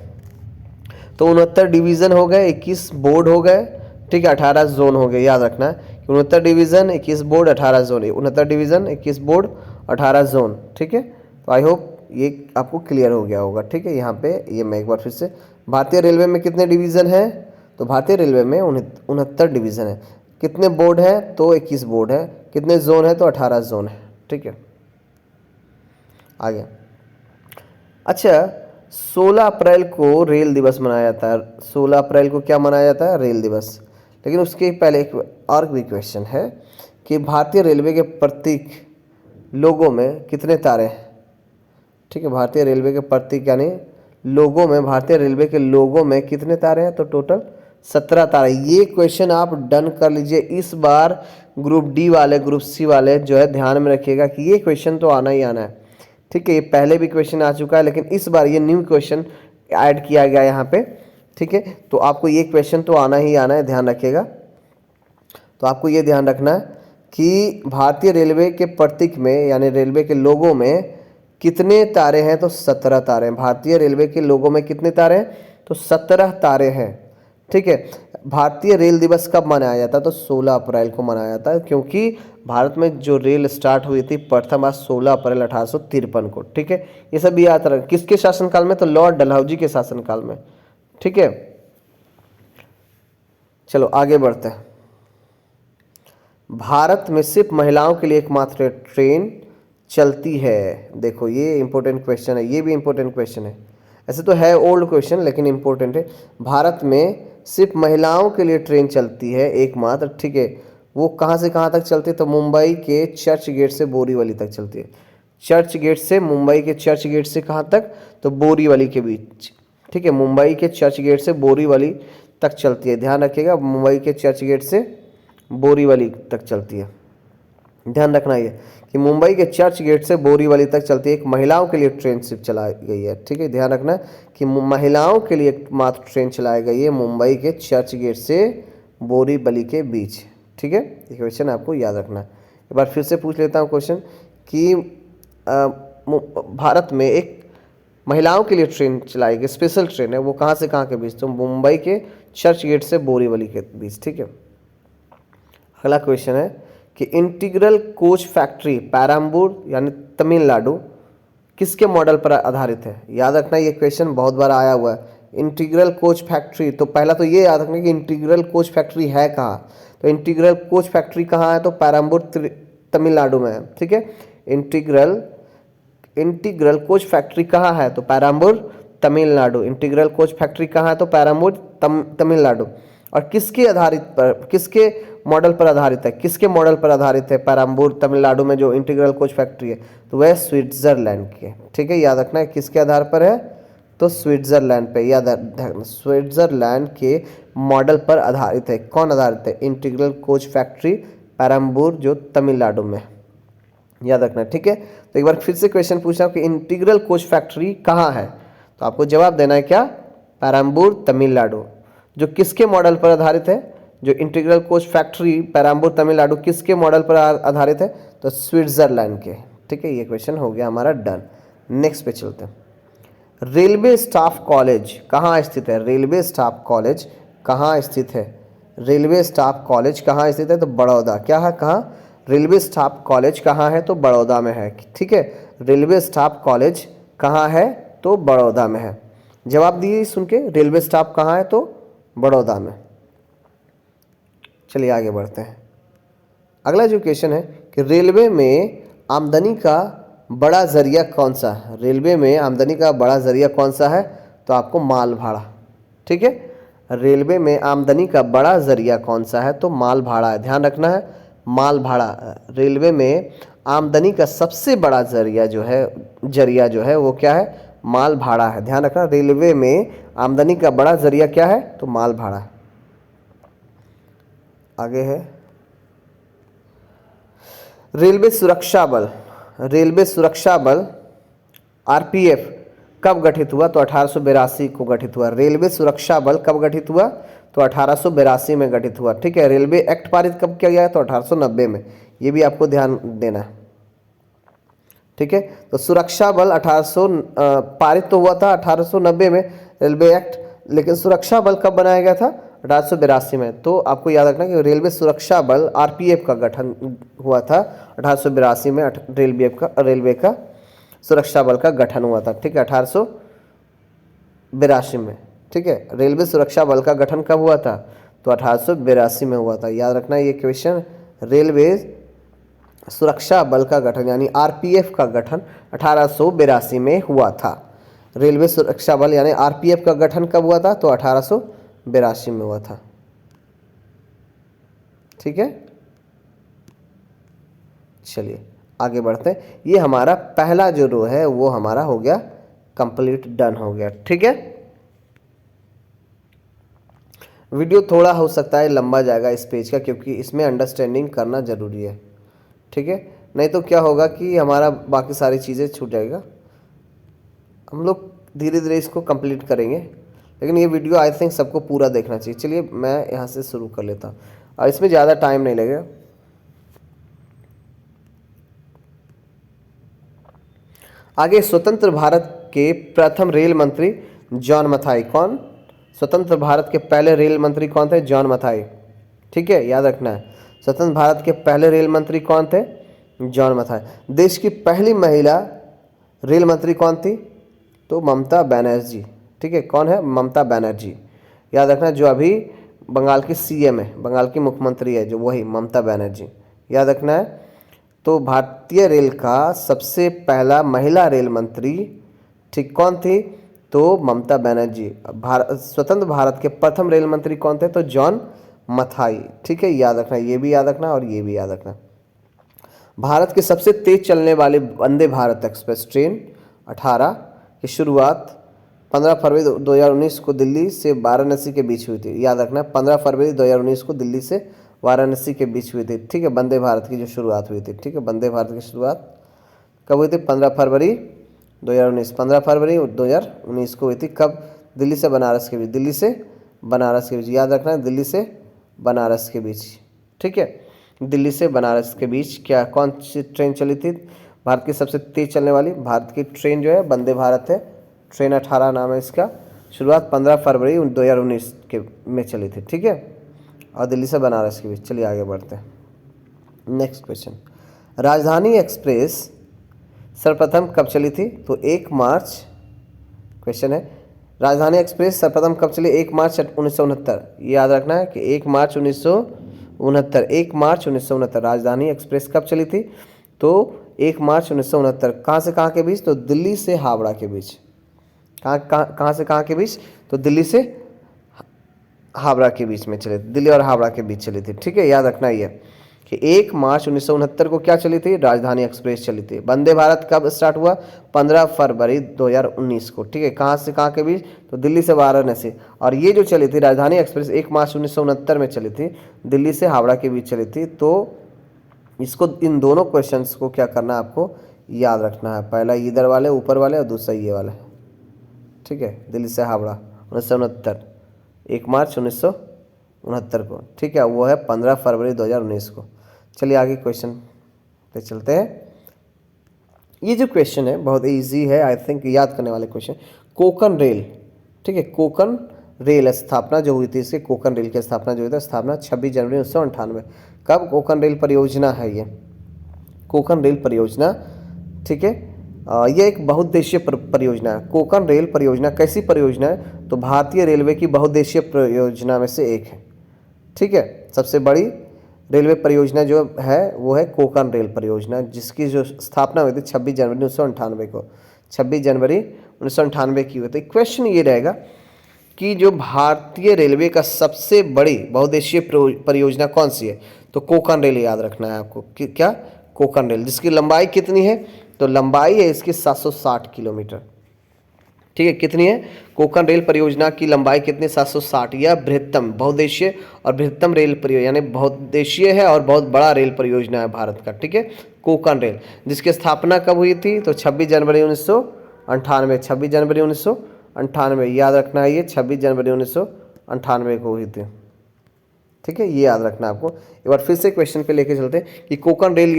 तो 69 डिवीज़न हो गए, 21 बोर्ड हो गए, ठीक है, 18 जोन हो गए, याद रखना है। 69 division, 21 board, 18 zone, 69 division, 21 board, 18 zone, ठीक है। तो आई होप ये आपको क्लियर हो गया होगा, ठीक है। यहाँ पे ये मैं एक बार फिर से, भारतीय रेलवे में कितने डिवीज़न है? तो भारतीय रेलवे में 69 डिवीज़न है। कितने बोर्ड है? तो 21 बोर्ड है। कितने जोन है? तो 18 जोन है, ठीक है। आगे, अच्छा, 16 अप्रैल को रेल दिवस मनाया जाता है। 16 अप्रैल को क्या मनाया जाता है? रेल दिवस। लेकिन उसके पहले एक और भी क्वेश्चन है कि भारतीय रेलवे के प्रतीक लोगों में कितने तारे हैं? ठीक है, भारतीय रेलवे के प्रतीक यानी लोगों में, भारतीय रेलवे के लोगों में कितने तारे हैं? तो टोटल 17 तारे। ये क्वेश्चन आप डन कर लीजिए इस बार। ग्रुप डी वाले, ग्रुप सी वाले जो है ध्यान में रखिएगा कि ये क्वेश्चन तो आना ही आना है, ठीक है। ये पहले भी क्वेश्चन आ चुका है, लेकिन इस बार ये न्यू क्वेश्चन ऐड किया गया यहाँ पे, ठीक है। तो आपको ये क्वेश्चन तो आना ही आना है, ध्यान रखिएगा। तो आपको ये ध्यान रखना है कि भारतीय रेलवे के प्रतीक में यानी रेलवे के लोगों में कितने तारे हैं? तो 17 तारे हैं। भारतीय रेलवे के लोगों में कितने तारे हैं? तो 17 तारे हैं, ठीक है। भारतीय रेल दिवस कब मनाया जाता है? तो 16 अप्रैल को मनाया जाता है, क्योंकि भारत में जो रेल स्टार्ट हुई थी प्रथम आज 16 अप्रैल 1853 को, ठीक है। ये सब भी याद रखें। किसके शासनकाल में? तो लॉर्ड डलहौजी के शासनकाल में, ठीक है। चलो आगे बढ़ते हैं। भारत में सिर्फ महिलाओं के लिए एकमात्र ट्रेन चलती है। देखो ये इंपॉर्टेंट क्वेश्चन है, ये भी इंपॉर्टेंट क्वेश्चन है। ऐसे तो है ओल्ड क्वेश्चन लेकिन इंपॉर्टेंट है। भारत में सिर्फ महिलाओं के लिए ट्रेन चलती है एकमात्र, ठीक है। वो कहाँ से कहाँ तक चलती है? तो मुंबई के चर्च गेट से बोरीवली तक चलती है। चर्च गेट से, मुंबई के चर्च गेट से कहाँ तक? तो बोरीवली के बीच, ठीक है। मुंबई के चर्च गेट से बोरीवली तक चलती है, ध्यान रखिएगा। मुंबई के चर्च गेट से बोरीवली तक चलती है, ध्यान रखना ये कि मुंबई के चर्च गेट से बोरीवली तक चलती है। एक महिलाओं के लिए ट्रेन सिर्फ चलाई गई है, ठीक है। ध्यान रखना कि महिलाओं के लिए मात्र ट्रेन चलाई गई है मुंबई के चर्च गेट से बोरीवली के बीच, ठीक है। ये क्वेश्चन आपको याद रखना है। एक बार फिर से पूछ लेता हूँ क्वेश्चन कि भारत में एक महिलाओं के लिए ट्रेन चलाई गई, स्पेशल ट्रेन है, वो कहाँ से कहाँ के बीच? तो मुंबई के चर्च गेट से बोरीवली के बीच, ठीक है। अगला क्वेश्चन है कि इंटीग्रल कोच फैक्ट्री पेरम्बूर यानी तमिलनाडु किसके मॉडल पर आधारित है? याद रखना ये क्वेश्चन बहुत बार आया हुआ है। इंटीग्रल कोच फैक्ट्री, तो पहला तो ये याद रखना कि इंटीग्रल कोच फैक्ट्री है कहाँ। तो इंटीग्रल कोच फैक्ट्री कहाँ है? तो पेरम्बूर तमिलनाडु में है, ठीक है। इंटीग्रल कोच फैक्ट्री कहाँ है? तो Perambur Tamil Nadu. Integral coach factory कहाँ है? तो पेरम्बूर तमिलनाडु। और किसके आधारित पर, किसके मॉडल पर आधारित है? किसके मॉडल पर आधारित है पेरम्बूर तमिलनाडु में जो इंटीग्रल कोच फैक्ट्री है? तो वह स्विट्जरलैंड के, ठीक है। याद रखना है किसके आधार पर है? तो स्विट्जरलैंड पे, याद रखना स्विट्जरलैंड के मॉडल पर आधारित है। कौन आधारित है? इंटीग्रल कोच फैक्ट्री पेरम्बूर जो तमिलनाडु में, याद रखना, ठीक है। तो एक बार फिर से क्वेश्चन पूछा कि इंटीग्रल कोच फैक्ट्री कहाँ है? तो आपको जवाब देना है क्या? पेरम्बूर तमिलनाडु। जो किसके मॉडल पर आधारित है? जो integral coach factory Perambur Tamil Nadu किसके मॉडल पर आधारित है? तो स्विट्जरलैंड के, ठीक है। ये क्वेश्चन हो गया हमारा डन। नेक्स्ट पे चलते हैं। रेलवे स्टाफ कॉलेज कहाँ स्थित है? रेलवे स्टाफ कॉलेज कहाँ स्थित है? रेलवे स्टाफ कॉलेज कहाँ स्थित है? तो बड़ौदा। क्या है? कहाँ? रेलवे स्टाफ कॉलेज कहाँ है? तो बड़ौदा में है, ठीक है। रेलवे स्टाफ कॉलेज कहाँ है? तो बड़ौदा में है। जवाब दिए सुन के, रेलवे स्टाफ कहाँ है? तो बड़ौदा में। चलिए आगे बढ़ते हैं। अगला जो क्वेश्चन है कि रेलवे में आमदनी का बड़ा जरिया कौन सा है? रेलवे में आमदनी का बड़ा जरिया कौन सा है? तो आपको माल भाड़ा, ठीक है। रेलवे में आमदनी का बड़ा जरिया कौन सा है? तो माल भाड़ा है, ध्यान रखना है, माल भाड़ा। रेलवे में आमदनी का सबसे बड़ा जरिया जो है वो क्या है? माल भाड़ा है, ध्यान रखना। रेलवे में आमदनी का बड़ा जरिया क्या है? तो माल भाड़ा है। आगे है रेलवे सुरक्षा बल। रेलवे सुरक्षा बल आरपीएफ कब गठित हुआ? तो 1882 को गठित हुआ। रेलवे सुरक्षा बल कब गठित हुआ? तो 1882 में गठित हुआ, ठीक है। रेलवे एक्ट पारित कब किया गया? तो 1890 में। ये भी आपको ध्यान देना है, ठीक है। तो सुरक्षा बल 1800 पारित तो हुआ था 1890 में रेलवे एक्ट, लेकिन सुरक्षा बल कब बनाया गया था? 1882 में। तो आपको याद रखना कि रेलवे सुरक्षा बल आरपीएफ का गठन हुआ था 1882 में। रेलवे का सुरक्षा बल का गठन हुआ था, ठीक है, 1882 में, ठीक है। रेलवे सुरक्षा बल का गठन कब हुआ था? तो 1882 में हुआ था। याद रखना ये क्वेश्चन। रेलवे सुरक्षा बल का गठन यानी आरपीएफ का गठन 1882 में हुआ था। रेलवे सुरक्षा बल यानी आरपीएफ का गठन कब हुआ था? तो 1882 में हुआ था, ठीक है। चलिए आगे बढ़ते हैं। ये हमारा पहला जो रो है वो हमारा हो गया कंप्लीट, डन हो गया, ठीक है। वीडियो थोड़ा हो सकता है लंबा जाएगा इस पेज का, क्योंकि इसमें अंडरस्टैंडिंग करना ज़रूरी है, ठीक है। नहीं तो क्या होगा कि हमारा बाकी सारी चीज़ें छूट जाएगा। हम लोग धीरे धीरे इसको कंप्लीट करेंगे, लेकिन ये वीडियो आई थिंक सबको पूरा देखना चाहिए। चलिए मैं यहाँ से शुरू कर लेता हूँ और इसमें ज़्यादा टाइम नहीं लगेगा। आगे, स्वतंत्र भारत के प्रथम रेल मंत्री जॉन मथाई। कौन? स्वतंत्र भारत के पहले रेल मंत्री कौन थे? जॉन मथाई, ठीक है, याद रखना है। स्वतंत्र भारत के पहले रेल मंत्री कौन थे? जॉन मथाई। देश की पहली महिला रेल मंत्री कौन थी? तो ममता बनर्जी, ठीक है। कौन है? ममता बनर्जी, याद रखना। जो अभी बंगाल की सीएम है, बंगाल की मुख्यमंत्री है जो, वही ममता बनर्जी, याद रखना है। तो भारतीय रेल का सबसे पहला महिला रेल मंत्री, ठीक, कौन थी? तो ममता बनर्जी। स्वतंत्र भारत के प्रथम रेल मंत्री कौन थे? तो जॉन मथाई, ठीक है, याद रखना। ये भी याद रखना और ये भी याद रखना। भारत के सबसे तेज चलने वाले वंदे भारत एक्सप्रेस ट्रेन 18 की शुरुआत 15 फरवरी 2019 को दिल्ली से वाराणसी के बीच हुई थी, याद रखना। 15 फरवरी 2019 को दिल्ली से वाराणसी के बीच हुई थी, ठीक है। वंदे भारत की जो शुरुआत हुई थी, ठीक है। वंदे भारत की शुरुआत कब हुई थी? 15 फरवरी 2019। 15 फरवरी 2019 को हुई थी। कब? दिल्ली से बनारस के बीच, दिल्ली से बनारस के बीच, याद रखना, दिल्ली से बनारस के बीच, ठीक है। दिल्ली से बनारस के बीच क्या कौन सी ट्रेन चली थी? भारत की सबसे तेज चलने वाली भारत की ट्रेन जो है वंदे भारत है। ट्रेन 18 नाम है इसका। शुरुआत 15 फरवरी 2019 के में चली थी, ठीक है, और दिल्ली से बनारस के बीच। चलिए आगे बढ़ते हैं। नेक्स्ट क्वेश्चन, राजधानी एक्सप्रेस सर्वप्रथम कब चली थी? तो 1 मार्च, क्वेश्चन है राजधानी एक्सप्रेस सर्वप्रथम कब चली? 1 मार्च 1969। ये याद रखना है कि 1 मार्च 1969, 1 मार्च 1969 राजधानी एक्सप्रेस कब चली थी? तो 1 मार्च 1969। कहाँ से कहाँ के बीच? तो दिल्ली से हावड़ा के बीच। कहाँ से कहाँ के बीच? तो दिल्ली से हावड़ा के बीच में चली, दिल्ली और हावड़ा के बीच चली थी, ठीक है, याद रखना ये कि 1 मार्च 1969 को क्या चली थी? राजधानी एक्सप्रेस चली थी। वंदे भारत कब स्टार्ट हुआ? 15 फरवरी 2019 को, ठीक है। कहाँ से कहाँ के बीच? तो दिल्ली से वाराणसी। और ये जो चली थी राजधानी एक्सप्रेस 1 मार्च 1969 में चली थी, दिल्ली से हावड़ा के बीच चली थी। तो इसको, इन दोनों क्वेश्चंस को क्या करना है आपको याद रखना है। पहला इधर वाले ऊपर वाले और दूसरा ये वाला, ठीक है। दिल्ली से हावड़ा 1969, 1 मार्च 1969 को, ठीक है, वो है 15 फरवरी 2019 को। चलिए आगे क्वेश्चन पे चलते हैं। ये जो क्वेश्चन है बहुत इजी है, आई थिंक याद करने वाले क्वेश्चन। कोंकण रेल, ठीक है, कोंकण रेल स्थापना जो हुई थी, इसके कोंकण रेल की स्थापना जो हुई थी, स्थापना 26 जनवरी 1998। कब? कोंकण रेल परियोजना है ये, कोंकण रेल परियोजना, ठीक है। ये एक बहुउद्देशीय परियोजना है। कोंकण रेल परियोजना कैसी परियोजना है? तो भारतीय रेलवे की बहुउद्देशीय परियोजना में से एक है, ठीक है। सबसे बड़ी रेलवे परियोजना जो है वो है कोंकण रेल परियोजना, जिसकी जो स्थापना हुई थी 26 जनवरी 1998 को, 26 जनवरी 1998 की हुई थी। क्वेश्चन ये रहेगा कि जो भारतीय रेलवे का सबसे बड़ी बहुउद्देशीय परियोजना कौन सी है? तो कोंकण रेल याद रखना है आपको। क्या? कोंकण रेल। जिसकी लंबाई कितनी है? तो लंबाई है इसकी 760 किलोमीटर, ठीक है। कितनी है? कोंकण रेल परियोजना की लंबाई कितनी? 760। यह बृहत्तम बहुउद्देशीय और बृहत्तम रेल परियोजना, यानी बहुउद्देशीय है और बहुत बड़ा रेल परियोजना है भारत का, ठीक है, कोंकण रेल। जिसकी स्थापना कब हुई थी? तो 26 जनवरी 1998, 26 जनवरी 1998, याद रखना है ये 26 जनवरी 1998 को हुई थी, ठीक है, ये याद रखना है आपको। एक बार फिर से क्वेश्चन पे लेके चलते हैं कि कोंकण रेल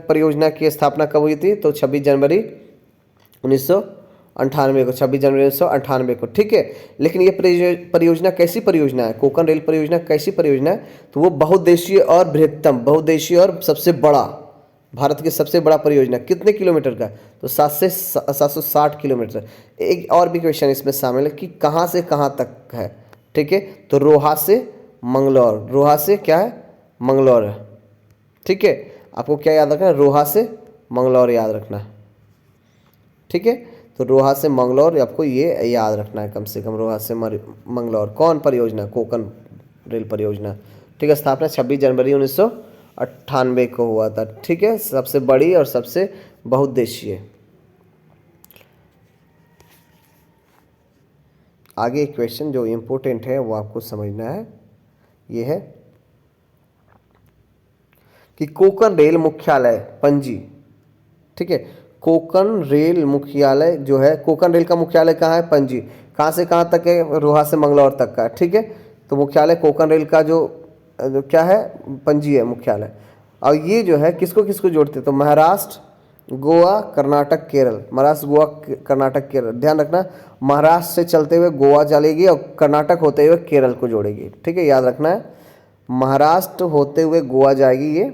परियोजना की स्थापना कब हुई थी? तो 26 जनवरी 1998 को, 26 जनवरी 1998 को, ठीक है। लेकिन ये परियोजना कैसी परियोजना है? कोंकण रेल परियोजना कैसी परियोजना है? तो वो बहुउद्देशीय और बृहत्तम, बहुउद्देशीय और सबसे बड़ा, भारत की सबसे बड़ा परियोजना। कितने किलोमीटर का? तो 760 किलोमीटर। एक और भी क्वेश्चन इसमें शामिल है कि कहाँ से कहाँ तक है, ठीक है। तो रोहा से मंगलौर, रोहा से क्या है? मंगलौर है, ठीक है। आपको क्या याद रखना है? रोहा से मंगलौर याद रखना है, ठीक है। तो रोहा से मंगलौर आपको ये याद रखना है कम से कम, रोहा से मंगलौर। कौन परियोजना? कोंकण रेल परियोजना, ठीक है। स्थापना 26 जनवरी 1998 को हुआ था, ठीक है। सबसे बड़ी और सबसे बहुउद्देशीय। आगे एक क्वेश्चन जो इम्पोर्टेंट है वो आपको समझना है, ये है कि कोंकण रेल मुख्यालय पणजी, ठीक है। कोंकण रेल मुख्यालय जो है, कोंकण रेल का मुख्यालय कहाँ है? पणजी। कहाँ से कहाँ तक है? रोहा से मंगलौर तक का, ठीक है। तो मुख्यालय कोंकण रेल का जो क्या है? पणजी है मुख्यालय। और ये जो है किसको किसको जोड़ते? तो महाराष्ट्र, गोवा, कर्नाटक, केरल। महाराष्ट्र, गोवा, कर्नाटक, केरल। ध्यान रखना, महाराष्ट्र से चलते हुए गोवा चलेगी और कर्नाटक होते हुए केरल को जोड़ेगी, ठीक है, याद रखना है। महाराष्ट्र होते हुए गोवा जाएगी, ये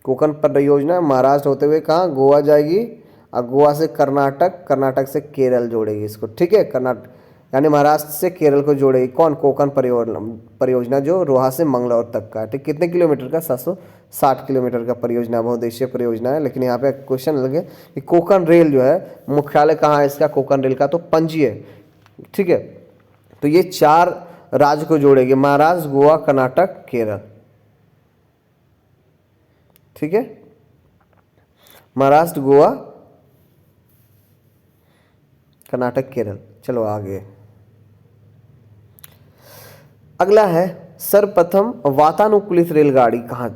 कोंकण परियोजना महाराष्ट्र होते हुए कहाँ? गोवा जाएगी, और गोवा से कर्नाटक, कर्नाटक से केरल जोड़ेगी इसको, ठीक है। कर्नाटक यानी महाराष्ट्र से केरल को जोड़ेगी। कौन? कोंकण परियोजना जो रोहा से मंगलौर तक का, ठीक। कितने किलोमीटर का? 760 किलोमीटर का परियोजना, बहुउद्देशीय परियोजना है। लेकिन यहाँ पे क्वेश्चन लगे कि कोंकण रेल जो है मुख्यालय कहाँ है इसका? कोंकण रेल का तो पणजी है, ठीक है। तो ये 4 राज्य को जोड़ेगी, महाराष्ट्र, गोवा, कर्नाटक, केरल, ठीक है। महाराष्ट्र, गोवा, कर्नाटक, केरल। चलो आगे अगला है, सर्वप्रथम वातानुकूलित रेलगाड़ी कहाँ,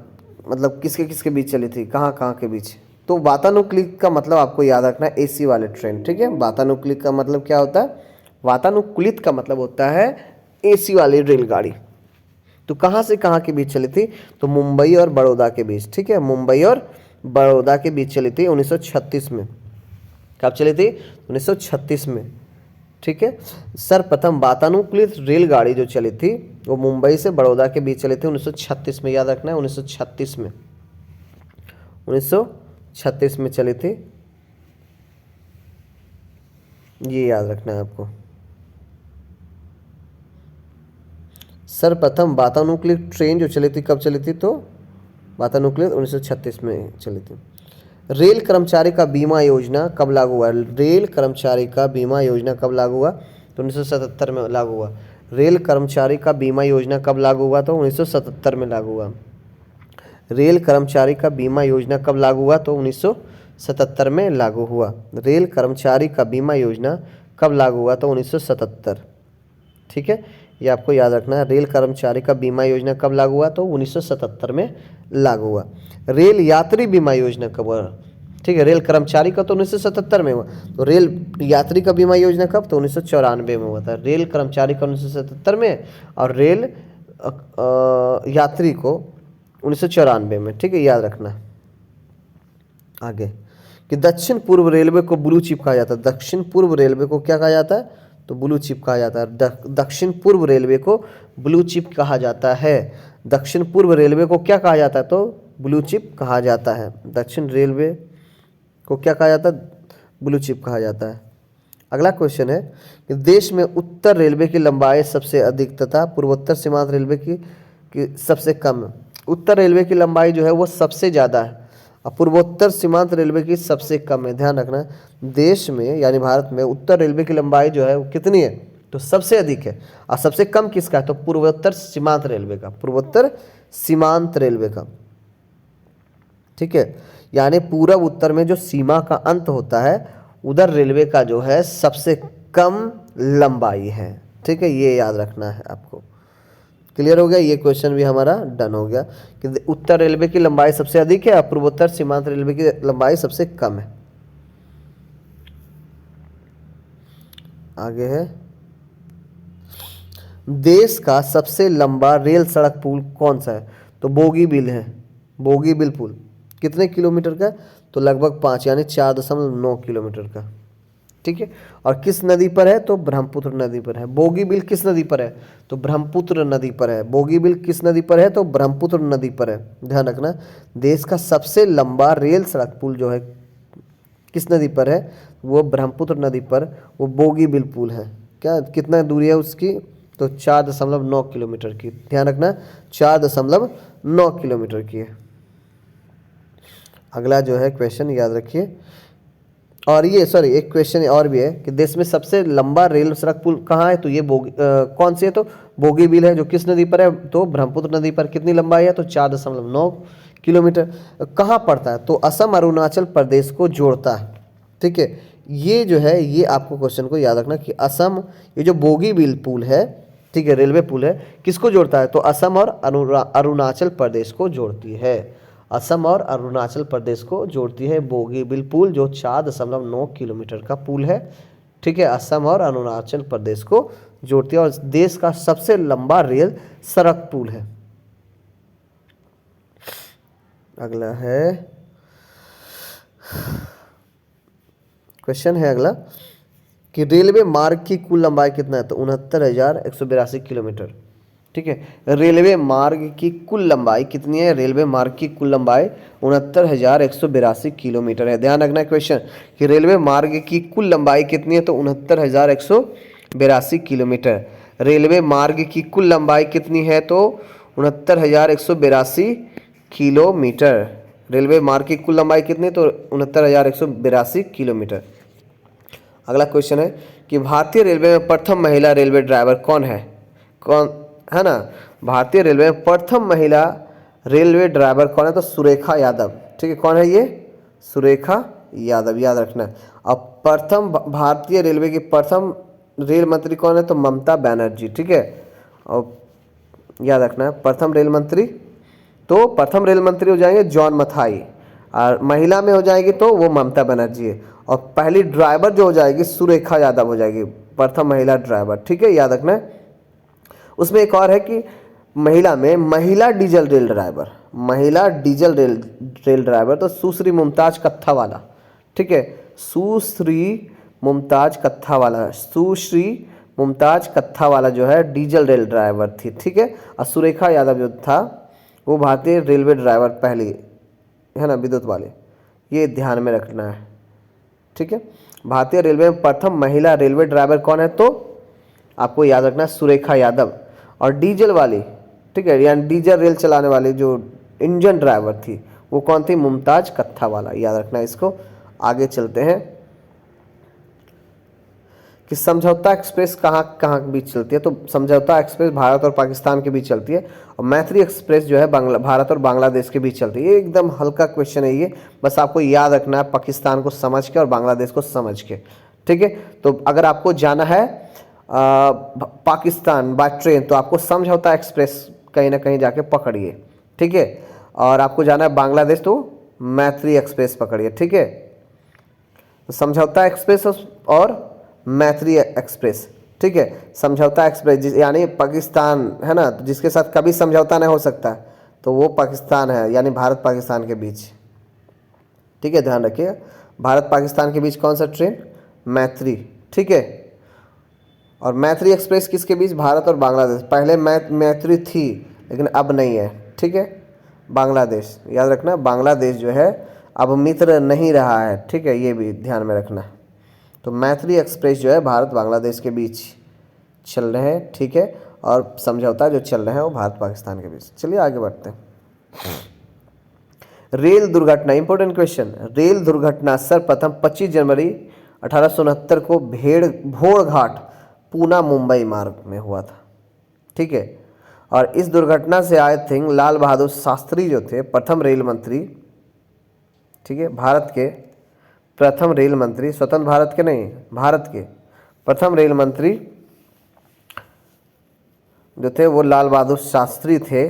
मतलब किसके किसके बीच चली थी, कहाँ कहाँ के बीच? तो वातानुकूलित का मतलब आपको याद रखना है एसी वाले ट्रेन, ठीक है। वातानुकूलित का मतलब क्या होता है? वातानुकूलित का मतलब होता है एसी वाली रेलगाड़ी, तो कहाँ से कहाँ के बीच चली थी? तो मुंबई और बड़ौदा के बीच, ठीक है, मुंबई और बड़ौदा के बीच चली थी 1936 में। कब चली थी? 1936 में, ठीक है। सर्वप्रथम वातानुकूलित रेलगाड़ी जो चली थी वो मुंबई से बड़ौदा के बीच चली थी 1936 में, याद रखना है 1936 में, 1936 में चली थी, ये याद रखना है आपको। सर्वप्रथम वातानुकूलित ट्रेन जो चली थी कब चली थी? तो वातानुकूलित 1936 में चली थी। रेल कर्मचारी का बीमा योजना कब लागू हुआ? रेल कर्मचारी का बीमा योजना कब लागू हुआ? तो 1977 में लागू हुआ। रेल कर्मचारी का बीमा योजना कब लागू हुआ? तो 1977 में लागू हुआ। रेल कर्मचारी का बीमा योजना कब लागू हुआ? तो 1977 में लागू हुआ। रेल कर्मचारी का बीमा योजना कब लागू हुआ? तो 1977, ठीक है, ये आपको याद रखना है। रेल कर्मचारी का बीमा योजना कब लागू हुआ? तो 1977 में लागू हुआ। रेल यात्री बीमा योजना कब हुआ? ठीक है, रेल कर्मचारी का तो 1977 में हुआ, तो रेल यात्री का बीमा योजना कब? तो 1994 में हुआ था। रेल कर्मचारी का 1977 में और रेल यात्री को 1994 में, ठीक है, याद रखना। आगे कि दक्षिण पूर्व रेलवे को ब्लू चिप कहा जाता है। दक्षिण पूर्व रेलवे को क्या कहा जाता है? तो ब्लू चिप कहा जाता है। दक्षिण पूर्व रेलवे को ब्लू चिप कहा जाता है। दक्षिण पूर्व रेलवे को क्या कहा जाता है? तो ब्लू चिप कहा जाता है। दक्षिण रेलवे को क्या कहा जाता है? ब्लू चिप कहा जाता है। अगला क्वेश्चन है कि देश में उत्तर रेलवे की लंबाई सबसे अधिक तथा पूर्वोत्तर सीमांत रेलवे की सबसे कम। उत्तर रेलवे की लंबाई जो है वो सबसे ज़्यादा है और पूर्वोत्तर सीमांत रेलवे की सबसे कम है। ध्यान रखना, देश में यानी भारत में उत्तर रेलवे की लंबाई जो है वो कितनी है? तो सबसे अधिक है। और सबसे कम किसका है? तो पूर्वोत्तर सीमांत रेलवे का, पूर्वोत्तर सीमांत रेलवे का, ठीक है, यानी पूर्व उत्तर में जो सीमा का अंत होता है उधर रेलवे का जो है सबसे कम लंबाई है, ठीक है, ये याद रखना है आपको। क्लियर हो गया? ये क्वेश्चन भी हमारा डन हो गया कि उत्तर रेलवे की लंबाई सबसे अधिक है और पूर्वोत्तर सीमांत रेलवे की लंबाई सबसे कम है। आगे है, देश का सबसे लंबा रेल सड़क पुल कौन सा है? तो बोगीबील है। बोगीबील पुल कितने किलोमीटर का? तो लगभग 5 यानी 4.9 किलोमीटर का, ठीक है। और किस नदी पर है? तो ब्रह्मपुत्र नदी पर है। बोगीबील किस नदी पर है? तो ब्रह्मपुत्र नदी पर है। बोगीबील किस नदी पर है? तो ब्रह्मपुत्र नदी पर है। ध्यान रखना, देश का सबसे लंबा रेल सड़क पुल जो है किस नदी पर है? वो ब्रह्मपुत्र नदी पर वो बोगीबील पुल है। क्या कितना दूरी है उसकी? तो 4.9 किलोमीटर की। ध्यान रखना, 4.9 किलोमीटर की है। अगला जो है क्वेश्चन याद रखिए, और ये सॉरी एक क्वेश्चन और भी है कि देश में सबसे लंबा रेल सड़क पुल कहाँ है? तो ये कौन सी है? तो बोगीबील है। जो किस नदी पर है? तो ब्रह्मपुत्र नदी पर। कितनी लंबाई है? तो 4.9 किलोमीटर। कहाँ पड़ता है? तो असम अरुणाचल प्रदेश को जोड़ता है, ठीक है। ये जो है ये आपको क्वेश्चन को याद रखना कि असम, ये जो बोगीबील पुल है, ठीक है, रेलवे पुल है, किसको जोड़ता है? तो असम और अरुणाचल प्रदेश को जोड़ती है। असम और अरुणाचल प्रदेश को जोड़ती है बोगीबील पुल, जो 4.9 किलोमीटर का पुल है, ठीक है, असम और अरुणाचल प्रदेश को जोड़ती है और देश का सबसे लंबा रेल सड़क पुल है। अगला है क्वेश्चन है अगला कि रेलवे मार्ग की कुल लंबाई कितना है? तो 69,182 किलोमीटर, ठीक है। रेलवे मार्ग की कुल लंबाई कितनी है? रेलवे मार्ग की कुल लंबाई 69,182 किलोमीटर है। ध्यान रखना क्वेश्चन कि रेलवे मार्ग की कुल लंबाई कितनी है? तो 69,182 किलोमीटर। रेलवे मार्ग की कुल लंबाई कितनी है? तो 69,182 किलोमीटर। रेलवे मार्ग की कुल लंबाई कितनी? तो 69,182 किलोमीटर। अगला क्वेश्चन है कि भारतीय रेलवे में प्रथम महिला रेलवे ड्राइवर कौन है? कौन है ना? भारतीय रेलवे में प्रथम महिला रेलवे ड्राइवर कौन है? तो सुरेखा यादव, ठीक है। कौन है ये? सुरेखा यादव, याद रखना। अब प्रथम भारतीय रेलवे की प्रथम रेल मंत्री कौन है? तो ममता बनर्जी, ठीक है। और याद रखना प्रथम रेल मंत्री, तो प्रथम रेल मंत्री हो जाएंगे जॉन मथाई, और महिला में हो जाएगी तो वो ममता बनर्जी है। और पहली ड्राइवर जो हो जाएगी सुरेखा यादव हो जाएगी, प्रथम महिला ड्राइवर, ठीक है, याद रखना। उसमें एक और है कि महिला में महिला डीजल रेल ड्राइवर, महिला डीजल रेल ड्राइवर तो सुश्री मुमताज कत्थावाला, ठीक है, सुश्री मुमताज कत्थावाला, सुश्री मुमताज कत्थावाला जो है डीजल रेल ड्राइवर थी, ठीक है। और सुरेखा यादव जो था वो भारतीय रेलवे ड्राइवर पहली है ना, विद्युत वाले, ये ध्यान में रखना है, ठीक है। भारतीय रेलवे में प्रथम महिला रेलवे ड्राइवर कौन है, तो आपको याद रखना सुरेखा यादव। और डीजल वाली, ठीक है, यानी डीजल रेल चलाने वाली जो इंजन ड्राइवर थी वो कौन थी, मुमताज कत्थावाला, याद रखना इसको। आगे चलते हैं कि समझौता एक्सप्रेस कहाँ कहाँ के बीच चलती है, तो समझौता एक्सप्रेस भारत और पाकिस्तान के बीच चलती है, और मैत्री एक्सप्रेस जो है भारत और बांग्लादेश के बीच चलती है। ये एकदम हल्का क्वेश्चन है, ये बस आपको याद रखना है पाकिस्तान को समझ के और बांग्लादेश को समझ के, ठीक है। तो अगर आपको जाना है पाकिस्तान बाय ट्रेन तो आपको समझौता एक्सप्रेस कहीं ना कहीं जाके पकड़िए, ठीक है। और आपको जाना है बांग्लादेश तो मैत्री एक्सप्रेस पकड़िए, ठीक है। तो समझौता एक्सप्रेस और मैत्री एक्सप्रेस, ठीक है। समझौता एक्सप्रेस यानी पाकिस्तान है ना, जिसके साथ कभी समझौता नहीं हो सकता तो वो पाकिस्तान है, यानी भारत पाकिस्तान के बीच, ठीक है, ध्यान रखिएगा। भारत पाकिस्तान के बीच कौन सा ट्रेन, मैत्री, ठीक है। और मैत्री एक्सप्रेस किसके बीच, भारत और बांग्लादेश। पहले मैत्री थी लेकिन अब नहीं है, ठीक है। बांग्लादेश, याद रखना बांग्लादेश जो है अब मित्र नहीं रहा है, ठीक है, ये भी ध्यान में रखना। तो मैत्री एक्सप्रेस जो है भारत बांग्लादेश के बीच चल रहे हैं, ठीक है। और समझौता जो चल रहे हैं वो भारत पाकिस्तान के बीच। चलिए आगे बढ़ते हैं। रेल दुर्घटना, इंपॉर्टेंट क्वेश्चन। रेल दुर्घटना सर्वप्रथम 25 जनवरी 1869 को भोरघाट पूना मुंबई मार्ग में हुआ था, ठीक है। और इस दुर्घटना से आई थिंक लाल बहादुर शास्त्री जो थे प्रथम रेल मंत्री, ठीक है, भारत के प्रथम रेल मंत्री, स्वतंत्र भारत के नहीं, भारत के प्रथम रेल मंत्री जो थे वो लाल बहादुर शास्त्री थे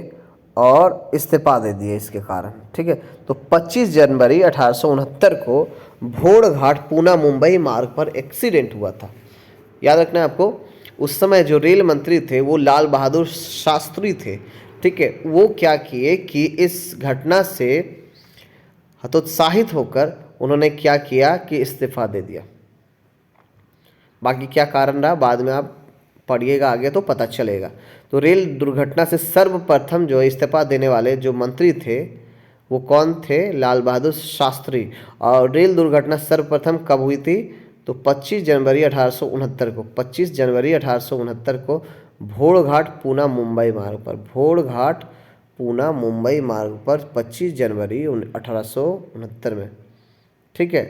और इस्तीफा दे दिए इसके कारण, ठीक है। तो 25 जनवरी 1869 को भोरघाट पूना मुंबई मार्ग पर एक्सीडेंट हुआ था। याद रखना है आपको, उस समय जो रेल मंत्री थे वो लाल बहादुर शास्त्री थे, ठीक है। वो क्या किए कि इस घटना से हतोत्साहित होकर उन्होंने क्या किया कि इस्तीफा दे दिया। बाकी क्या कारण रहा बाद में आप पढ़िएगा आगे तो पता चलेगा। तो रेल दुर्घटना से सर्वप्रथम जो इस्तीफा देने वाले जो मंत्री थे वो कौन थे, लाल बहादुर शास्त्री। और रेल दुर्घटना सर्वप्रथम कब हुई थी, तो 25 जनवरी 1869 को, 25 जनवरी 1869 को भोरघाट पूना मुंबई मार्ग पर, भोरघाट पूना मुंबई मार्ग पर 25 जनवरी 1869 में, ठीक है,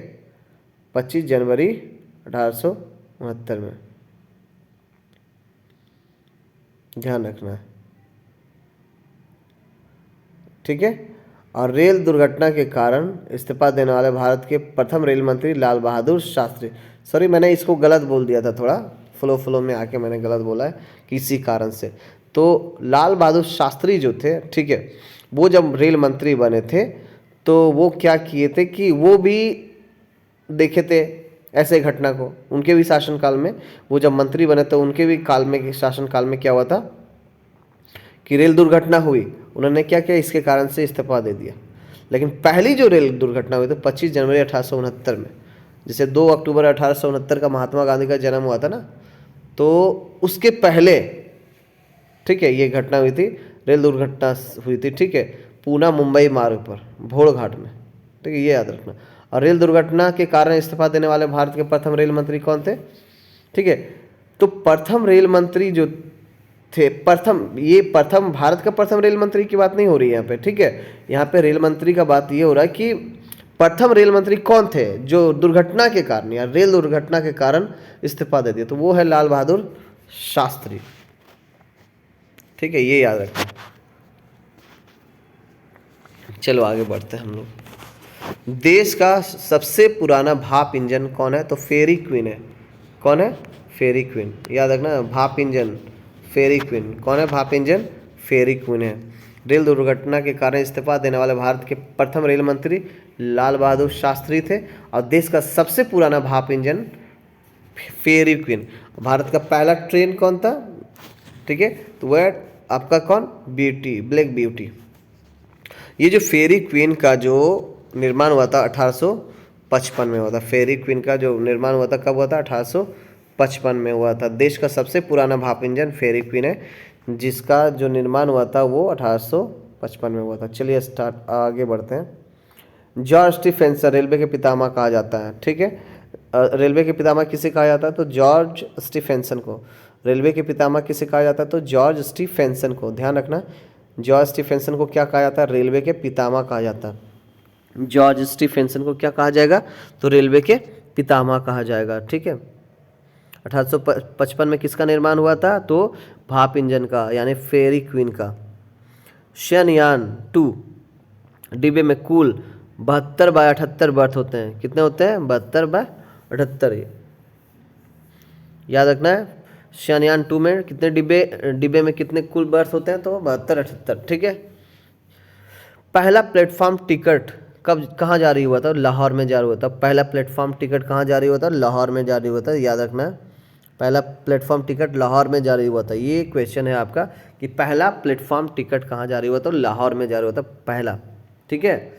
25 जनवरी 1869 में, ध्यान रखना है, ठीक है। और रेल दुर्घटना के कारण इस्तीफा देने वाले भारत के प्रथम रेल मंत्री लाल बहादुर शास्त्री, सॉरी मैंने इसको गलत बोल दिया था, थोड़ा फ्लो में आके मैंने गलत बोला है किसी कारण से। तो लाल बहादुर शास्त्री जो थे, ठीक है, वो जब रेल मंत्री बने थे तो वो क्या किए थे कि वो भी देखे थे ऐसे घटना को, उनके भी शासनकाल में, वो जब मंत्री बने तो उनके भी काल में, शासनकाल में क्या हुआ था कि रेल दुर्घटना हुई, उन्होंने क्या किया इसके कारण से इस्तीफा दे दिया। लेकिन पहली जो रेल दुर्घटना हुई थी 25 जनवरी 1869 में, जैसे 2 अक्टूबर 1869 का महात्मा गांधी का जन्म हुआ था ना, तो उसके पहले, ठीक है, ये घटना हुई थी, रेल दुर्घटना हुई थी, ठीक है, पूना मुंबई मार्ग पर भोरघाट में, ठीक है, ये याद रखना। और रेल दुर्घटना के कारण इस्तीफा देने वाले भारत के प्रथम रेल मंत्री कौन थे, ठीक है। तो प्रथम रेल मंत्री जो थे, प्रथम भारत का प्रथम रेल मंत्री की बात नहीं हो रही है यहाँ पे, ठीक है। यहाँ पे रेल मंत्री का बात ये हो रहा है कि प्रथम रेल मंत्री कौन थे जो दुर्घटना के कारण या रेल दुर्घटना के कारण इस्तीफा दे दिया, तो वो है लाल बहादुर शास्त्री, ठीक है, ये याद रखना। चलो आगे बढ़ते हैं हम लोग। देश का सबसे पुराना भाप इंजन कौन है, तो फेरी क्वीन है। कौन है, फेरी क्वीन, याद रखना, भाप इंजन फेरी क्वीन, कौन है, भाप इंजन फेरी क्वीन है। रेल दुर्घटना के कारण इस्तीफा देने वाले भारत के प्रथम रेल मंत्री लाल बहादुर शास्त्री थे। और देश का सबसे पुराना भाप इंजन फेरी क्वीन। भारत का पहला ट्रेन कौन था, ठीक है, तो वह आपका कौन, ब्यूटी, ब्लैक ब्यूटी। ये जो फेरी क्वीन का जो निर्माण हुआ था 1855 में हुआ था। फेरी क्वीन का जो निर्माण हुआ था कब हुआ था, 1855 में हुआ था। देश का सबसे पुराना भाप इंजन फेरी क्वीन है, जिसका जो निर्माण हुआ था वो 1855 में हुआ था। चलिए स्टार्ट, आगे बढ़ते हैं। जॉर्ज स्टीफेंसन रेलवे के पितामह कहा जाता है, ठीक है। रेलवे के पितामह किसे कहा जाता है, तो जॉर्ज स्टीफेंसन को। रेलवे के पितामह किसे कहा जाता है, तो जॉर्ज स्टीफेंसन को। ध्यान रखना, जॉर्ज स्टीफेंसन को क्या कहा जाता है, रेलवे के पितामह कहा जाता है। जॉर्ज स्टीफेंसन को क्या कहा जाएगा, तो रेलवे के पितामह कहा जाएगा, ठीक है। 1855 में किसका निर्माण हुआ था, तो भाप इंजन का, यानी फेरी क्वीन का। शनयान 2 डिब्बे में कुल 72/78 बर्थ होते हैं। कितने होते हैं, 72/78। याद रखना है, शनयान 2 में कितने डिब्बे में कितने कुल बर्थ होते हैं, तो 72/78, ठीक है। पहला प्लेटफॉर्म टिकट कब कहाँ जारी हुआ था, लाहौर में जारी हुआ था। पहला प्लेटफॉर्म टिकट कहाँ जारी हुआ था, लाहौर में जारी हुआ था। याद रखना है, पहला प्लेटफॉर्म टिकट लाहौर में जारी हुआ था। ये क्वेश्चन है आपका कि पहला प्लेटफॉर्म टिकट कहाँ जारी हुआ था, लाहौर में जारी हुआ था पहला, ठीक है।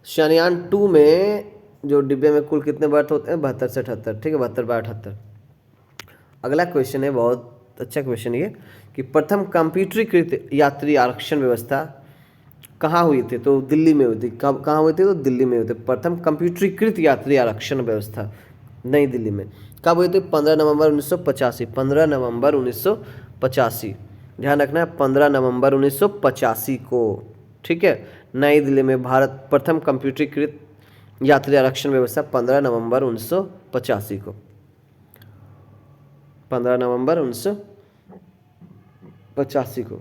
शनयान 2 में जो डिब्बे में कुल कितने बर्थ होते हैं, 72 से 78, ठीक है, 72/78। अगला क्वेश्चन है, बहुत अच्छा क्वेश्चन ये, कि प्रथम कंप्यूटरीकृत यात्री आरक्षण व्यवस्था कहाँ हुई थी, तो दिल्ली में हुई थी। कब, कहाँ हुई थी, तो दिल्ली में हुई थी। प्रथम कंप्यूटरीकृत यात्री आरक्षण व्यवस्था नई दिल्ली में कब हुई थी, 15 नवंबर 1985। 15 नवंबर 1985, ध्यान रखना है, 15 नवंबर 1985 को, ठीक है। नई दिल्ली में भारत प्रथम कंप्यूटरीकृत यात्री आरक्षण व्यवस्था 15 नवंबर 1985 को, 15 नवंबर 1985 को।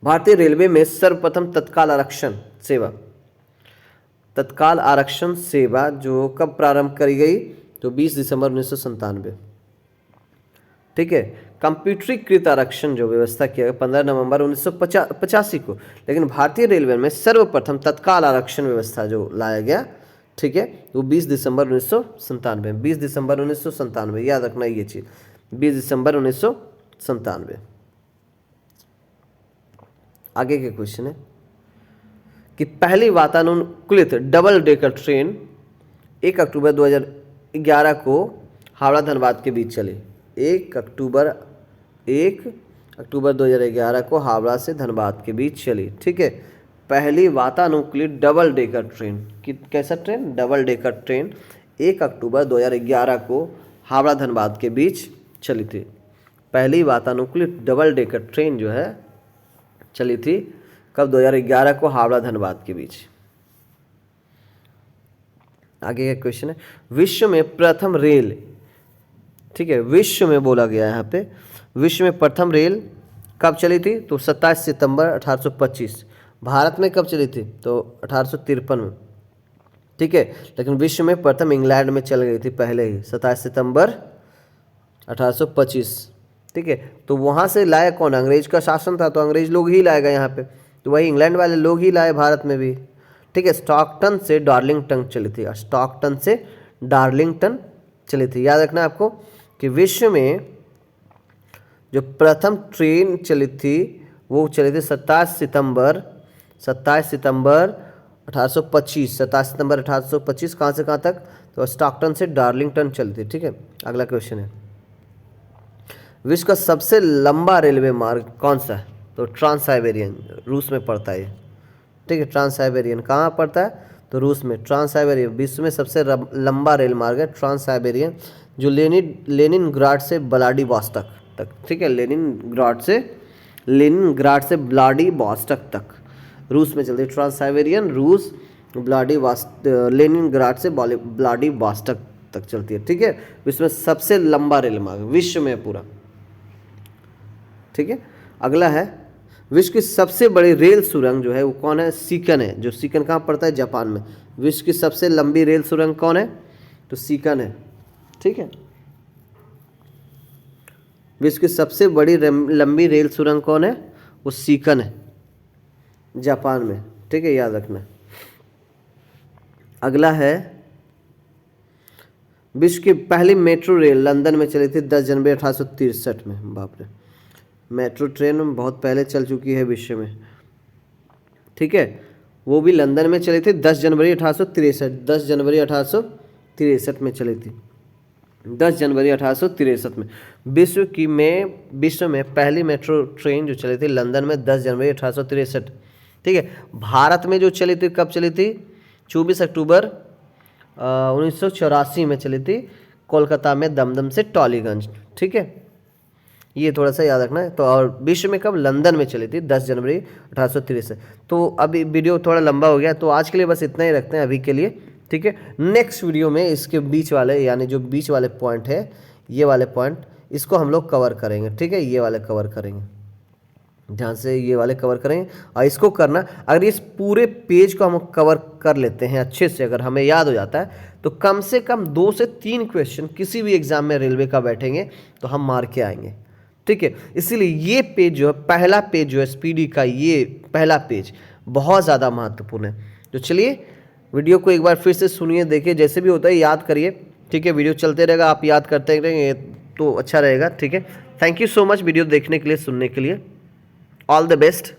भारतीय रेलवे में सर्वप्रथम तत्काल आरक्षण सेवा, तत्काल आरक्षण सेवा जो कब प्रारंभ करी गई, तो 20 दिसंबर 1997, ठीक है। कंप्यूटरीकृत आरक्षण जो व्यवस्था किया गया 15 नवंबर 1985 को, लेकिन भारतीय रेलवे में सर्वप्रथम तत्काल आरक्षण व्यवस्था जो लाया गया, ठीक है, वो 20 दिसंबर 1997, 20 दिसंबर 1997, याद रखना ये चीज़, 20 दिसंबर 1997। आगे के क्वेश्चन है कि पहली वातानुकूलित डबल डेकर ट्रेन 1 अक्टूबर 2011 को हावड़ा धनबाद के बीच चली। 1 अक्टूबर 2011 को हावड़ा से धनबाद के बीच चली, ठीक है। पहली वातानुकूलित डबल डेकर ट्रेन, कैसा ट्रेन, डबल डेकर ट्रेन 1 अक्टूबर 2011 को हावड़ा धनबाद के बीच चली थी। पहली वातानुकूलित डबल डेकर ट्रेन जो है चली थी कब, 2011 को हावड़ा धनबाद के बीच। आगे का क्वेश्चन है, विश्व में प्रथम रेल, ठीक है, विश्व में बोला गया है यहाँ पे, विश्व में प्रथम रेल कब चली थी, तो 27 सितंबर 1825। भारत में कब चली थी, तो 1853 में, ठीक है। लेकिन विश्व में प्रथम इंग्लैंड में चल गई थी पहले ही, 27 सितंबर 1825, ठीक है। तो वहाँ से लाया कौन, अंग्रेज का शासन था, तो अंग्रेज लोग ही लाएगा यहाँ पे, तो वही इंग्लैंड वाले लोग ही लाए भारत में भी, ठीक है। स्टॉकटन से डार्लिंगटन चली थी, स्टॉकटन से डार्लिंगटन चली थी। याद रखना आपको कि विश्व में जो प्रथम ट्रेन चली थी वो चली थी 27 सितंबर 1825, 27 सितंबर 1825, कहाँ से कहाँ तक, तो स्टॉकटन से डार्लिंगटन चली थी, ठीक है। अगला क्वेश्चन है, विश्व का सबसे लंबा रेलवे मार्ग कौन सा है, तो ट्रांस साइबेरियन, रूस में पड़ता है, ठीक है। ट्रांस साइबेरियन कहाँ पड़ता है, तो रूस में। ट्रांस साइबेरियन विश्व में सबसे लंबा रेल मार्ग है, ट्रांस साइबेरियन, जो लेनिनग्राड से व्लादिवोस्टॉक तक, ठीक है, लेनिनग्राड से व्लादिवोस्टॉक तक रूस में चलती है। ट्रांस साइबेरियन रूस लेनिनग्राड से व्लादिवोस्टॉक तक चलती है, ठीक है। विश्व में सबसे लंबा रेल मार्ग विश्व में पूरा, ठीक है। अगला है, विश्व की सबसे बड़ी रेल सुरंग जो है वो कौन है, सीकन है, जो सीकन कहाँ पड़ता है, जापान में। विश्व की सबसे लंबी रेल सुरंग कौन है, तो सीकन है, ठीक है। विश्व की सबसे बड़ी लंबी रेल सुरंग कौन है, वो सीकन है, जापान में, ठीक है, याद रखना। अगला है, विश्व की पहली मेट्रो रेल लंदन में चली थी 10 जनवरी 1863 में, बाप रे। मेट्रो ट्रेन बहुत पहले चल चुकी है विश्व में, ठीक है। वो भी लंदन में चली थी 10 जनवरी 1863, 10 जनवरी 1863 में चली थी, 10 जनवरी 1863 में। विश्व में पहली मेट्रो ट्रेन जो चली थी लंदन में 10 जनवरी 1863, ठीक है। भारत में जो चली थी कब चली थी? 24 अक्टूबर 1984 में चली थी, कोलकाता में दमदम से टॉलीगंज, ठीक है। ये थोड़ा सा याद रखना है। तो और विश्व में कब? लंदन में चली थी 10 जनवरी 1863। तो अभी वीडियो थोड़ा लंबा हो गया, तो आज के लिए बस इतना ही रखते हैं अभी के लिए, ठीक है। नेक्स्ट वीडियो में इसके बीच वाले, यानी जो बीच वाले पॉइंट है, ये वाले पॉइंट, इसको हम लोग कवर करेंगे, ठीक है। ये वाले कवर करेंगे, ध्यान से ये वाले कवर करेंगे। और इसको करना, अगर इस पूरे पेज को हम कवर कर लेते हैं अच्छे से, अगर हमें याद हो जाता है, तो कम से कम 2 से 3 क्वेश्चन किसी भी एग्जाम में रेलवे का बैठेंगे तो हम मार के आएंगे, ठीक है। इसीलिए ये पेज जो है, पहला पेज जो है स्पीडी का, ये पहला पेज बहुत ज़्यादा महत्वपूर्ण है। तो चलिए वीडियो को एक बार फिर से सुनिए, देखिए, जैसे भी होता है याद करिए, ठीक है। वीडियो चलते रहेगा, आप याद करते रहेंगे तो अच्छा रहेगा, ठीक है। Thank you so much video देखने के लिए, सुनने के लिए। All the best.